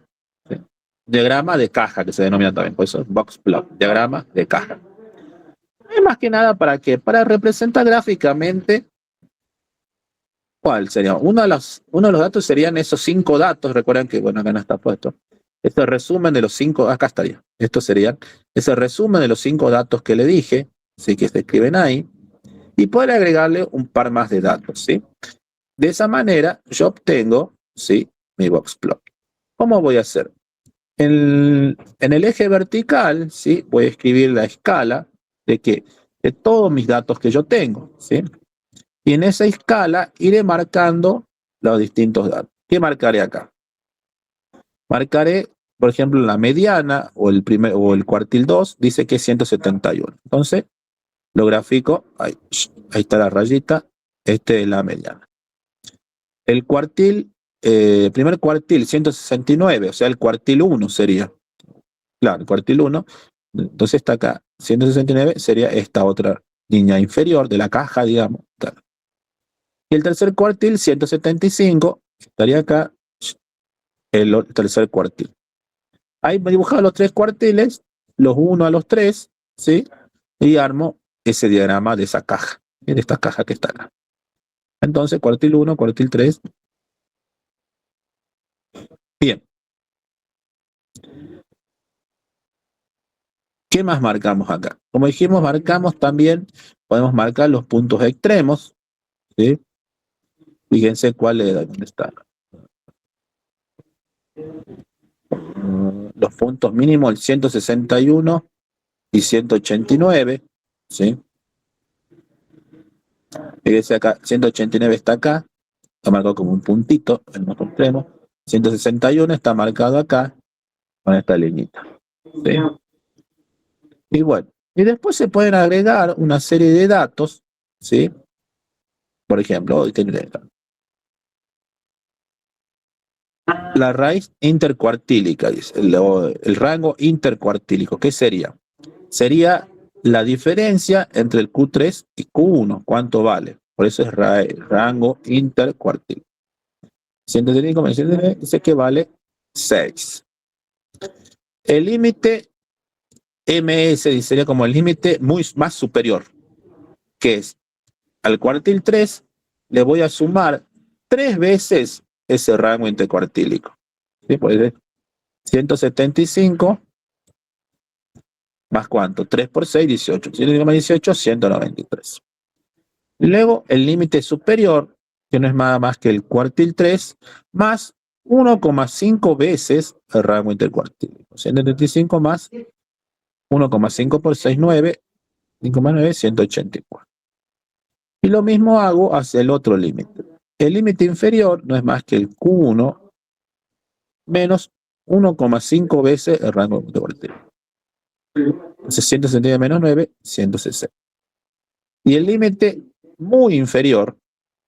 ¿sí? Diagrama de caja que se denomina también, por eso es box plot, diagrama de caja. Es más que nada para qué, para representar gráficamente cuál sería. Uno de los datos serían esos 5 datos, recuerden que, bueno, acá no está puesto. Este resumen de los 5, acá estaría. Esto sería ese resumen de los 5 datos que le dije, sí, que se escriben ahí, y poder agregarle un par más de datos, ¿sí? De esa manera yo obtengo, ¿sí?, mi box plot. ¿Cómo voy a hacer? En el eje vertical, ¿sí?, voy a escribir la escala de todos mis datos que yo tengo, ¿sí? Y en esa escala iré marcando los distintos datos. ¿Qué marcaré acá? Marcaré, por ejemplo, la mediana o el cuartil 2 dice que es 171. Entonces, lo grafico, ahí está la rayita, este es la mediana. El cuartil, primer cuartil, 169, o sea, el cuartil 1 sería. Claro, el cuartil 1. Entonces está acá, 169 sería esta otra línea inferior de la caja, digamos. Claro. Y el tercer cuartil, 175, estaría acá el tercer cuartil. Ahí me he dibujado los 3 cuartiles, los 1 a los 3, ¿sí? Y armo ese diagrama de esa caja, de esta caja que está acá. Entonces, cuartil 1, cuartil 3. Bien. ¿Qué más marcamos acá? Como dijimos, marcamos también, podemos marcar los puntos extremos, ¿sí? Fíjense cuál es, dónde está. Los puntos mínimos, el 161 y 189, ¿sí? Fíjense acá, 189 está acá, está marcado como un puntito en nuestro extremo. 161 está marcado acá, con esta liñita, ¿sí? Y bueno, y después se pueden agregar una serie de datos, ¿sí? Por ejemplo, hoy tendré la raíz intercuartílica, dice, el rango intercuartílico. ¿Qué sería? Sería la diferencia entre el Q3 y Q1, ¿cuánto vale? Por eso es rango intercuartil. 135 menos 139 dice que vale 6. El límite MS sería como el límite más superior, que es al cuartil 3 le voy a sumar 3 veces ese rango intercuartílico. ¿Sí? Pues 175 más cuánto, 3 por 6, 18. 105 más 18, 193. Luego el límite superior, que no es nada más que el cuartil 3, más 1,5 veces el rango intercuartílico. 175 más 1,5 por 6, 9, 5 más 9, 184. Y lo mismo hago hacia el otro límite. El límite inferior no es más que el Q1 menos 1,5 veces el rango intercuartílico. 160 menos 9, 160. Y el límite muy inferior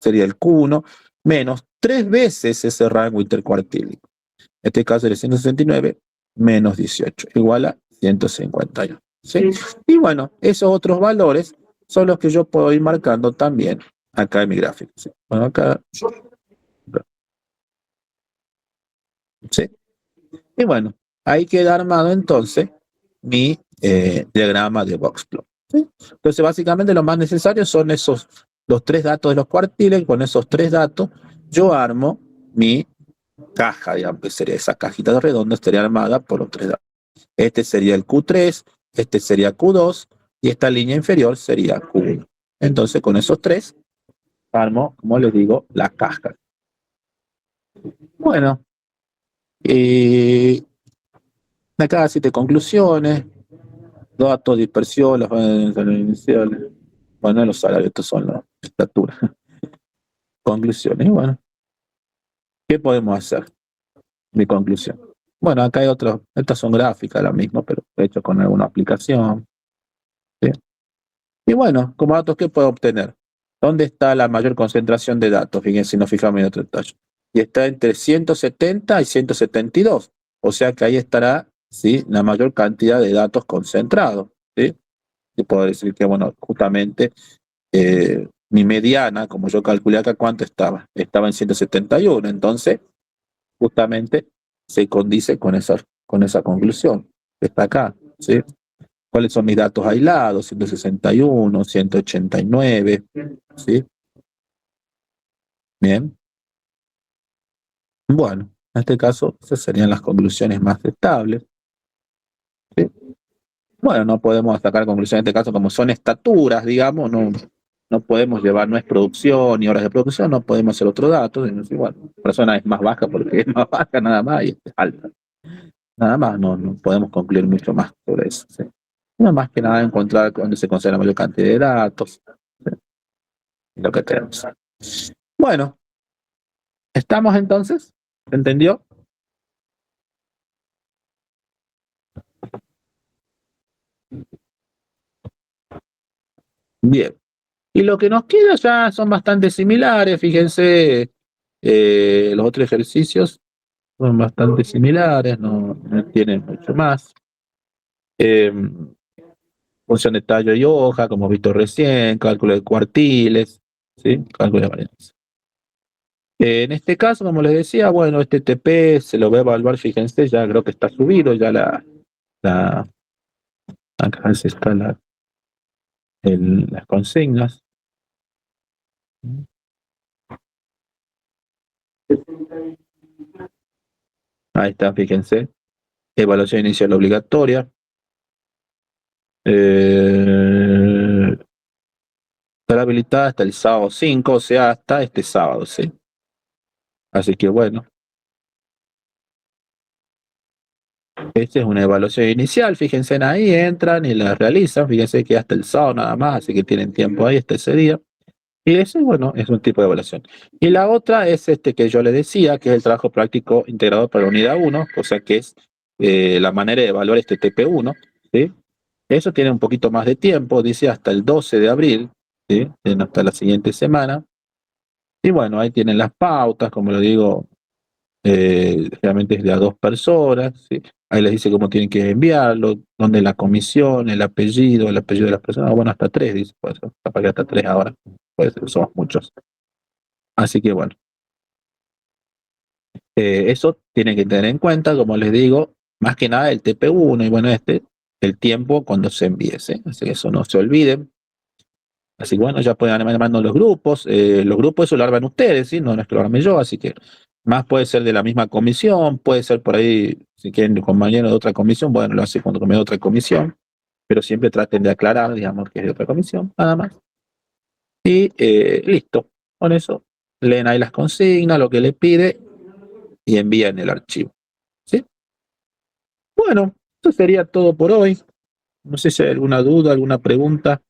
sería el Q1 menos 3 veces ese rango intercuartílico. En este caso sería 169 menos 18, igual a 151. ¿Sí? Y bueno, esos otros valores son los que yo puedo ir marcando también acá en mi gráfico. ¿Sí? Bueno, acá. ¿Sí? Y bueno, ahí queda armado entonces mi diagrama de boxplot. ¿Sí? Entonces, básicamente lo más necesario son los 3 datos de los cuartiles. Con esos 3 datos, yo armo mi caja, digamos, que sería esa cajita redonda, estaría armada por los 3 datos. Este sería el Q3, este sería Q2, y esta línea inferior sería Q1. Entonces, con esos 3, armo, como les digo, la caja. Bueno, acá 7 conclusiones. Datos, dispersión, las salarios iniciales. Bueno, los salarios, estos son las estaturas. Conclusiones. Y bueno, ¿qué podemos hacer? Mi conclusión. Bueno, acá hay otros, estas son gráficas, las mismas, pero hechas con alguna aplicación. ¿Sí? Y bueno, como datos, ¿qué puedo obtener? ¿Dónde está la mayor concentración de datos? Fíjense, si nos fijamos en otro detalle. Y está entre 170 y 172. O sea que ahí estará, ¿sí?, la mayor cantidad de datos concentrados. ¿Sí? Y puedo decir que, bueno, justamente mi mediana, como yo calculé acá, ¿cuánto estaba? Estaba en 171. Entonces, justamente se condice con esa conclusión que está acá. ¿Sí? ¿Cuáles son mis datos aislados? 161, 189. ¿Sí? Bien. Bueno, en este caso, esas serían las conclusiones más estables. ¿Sí? Bueno, no podemos sacar conclusiones en este caso, como son estaturas, digamos, no podemos llevar, no es producción ni horas de producción, no podemos hacer otro dato. Igual, la persona es más baja porque es más baja, nada más, y es alta. Nada más, no podemos concluir mucho más sobre eso. ¿Sí? No más que nada encontrar dónde se concentra la mayor cantidad de datos. ¿Sí? Lo que tenemos. Bueno, ¿estamos entonces? ¿Se entendió? Bien. Y lo que nos queda ya son bastante similares, fíjense, los otros ejercicios son bastante similares, no tienen mucho más. Función de tallo y hoja, como hemos visto recién, cálculo de cuartiles, ¿sí? Cálculo de varianza. En este caso, como les decía, bueno, este TP se lo va a evaluar, fíjense, ya creo que está subido, ya acá están las consignas. Ahí está, fíjense. Evaluación inicial obligatoria. Estará habilitada hasta el sábado 5, o sea, hasta este sábado, ¿sí? Así que bueno. Esta es una evaluación inicial, fíjense ahí, entran y la realizan, fíjense que hasta el sábado nada más, así que tienen tiempo ahí hasta ese día. Y ese, bueno, es un tipo de evaluación. Y la otra es este que yo le decía, que es el trabajo práctico integrado para la unidad 1, o sea que es la manera de evaluar este TP1, ¿sí? Eso tiene un poquito más de tiempo, dice hasta el 12 de abril, ¿sí? Hasta la siguiente semana. Y bueno, ahí tienen las pautas, como lo digo, Generalmente es de a 2 personas, ¿sí? Ahí les dice cómo tienen que enviarlo, dónde la comisión, el apellido de las personas, bueno, hasta 3, dice, pues, capaz que hasta 3 ahora, pues somos muchos. Así que bueno, eso tienen que tener en cuenta, como les digo, más que nada el TP1 y bueno, el tiempo cuando se envíe, ¿sí? Así que eso no se olviden. Así que bueno, ya pueden ir armando los grupos eso lo arman ustedes, ¿sí? No es que lo arme yo, así que más puede ser de la misma comisión, puede ser por ahí, si quieren compañero de otra comisión, bueno, lo hace cuando come de otra comisión, pero siempre traten de aclarar, digamos, que es de otra comisión, nada más. Y listo, con eso leen ahí las consignas, lo que le pide y envían el archivo, ¿sí? Bueno, eso sería todo por hoy. No sé si hay alguna duda, alguna pregunta.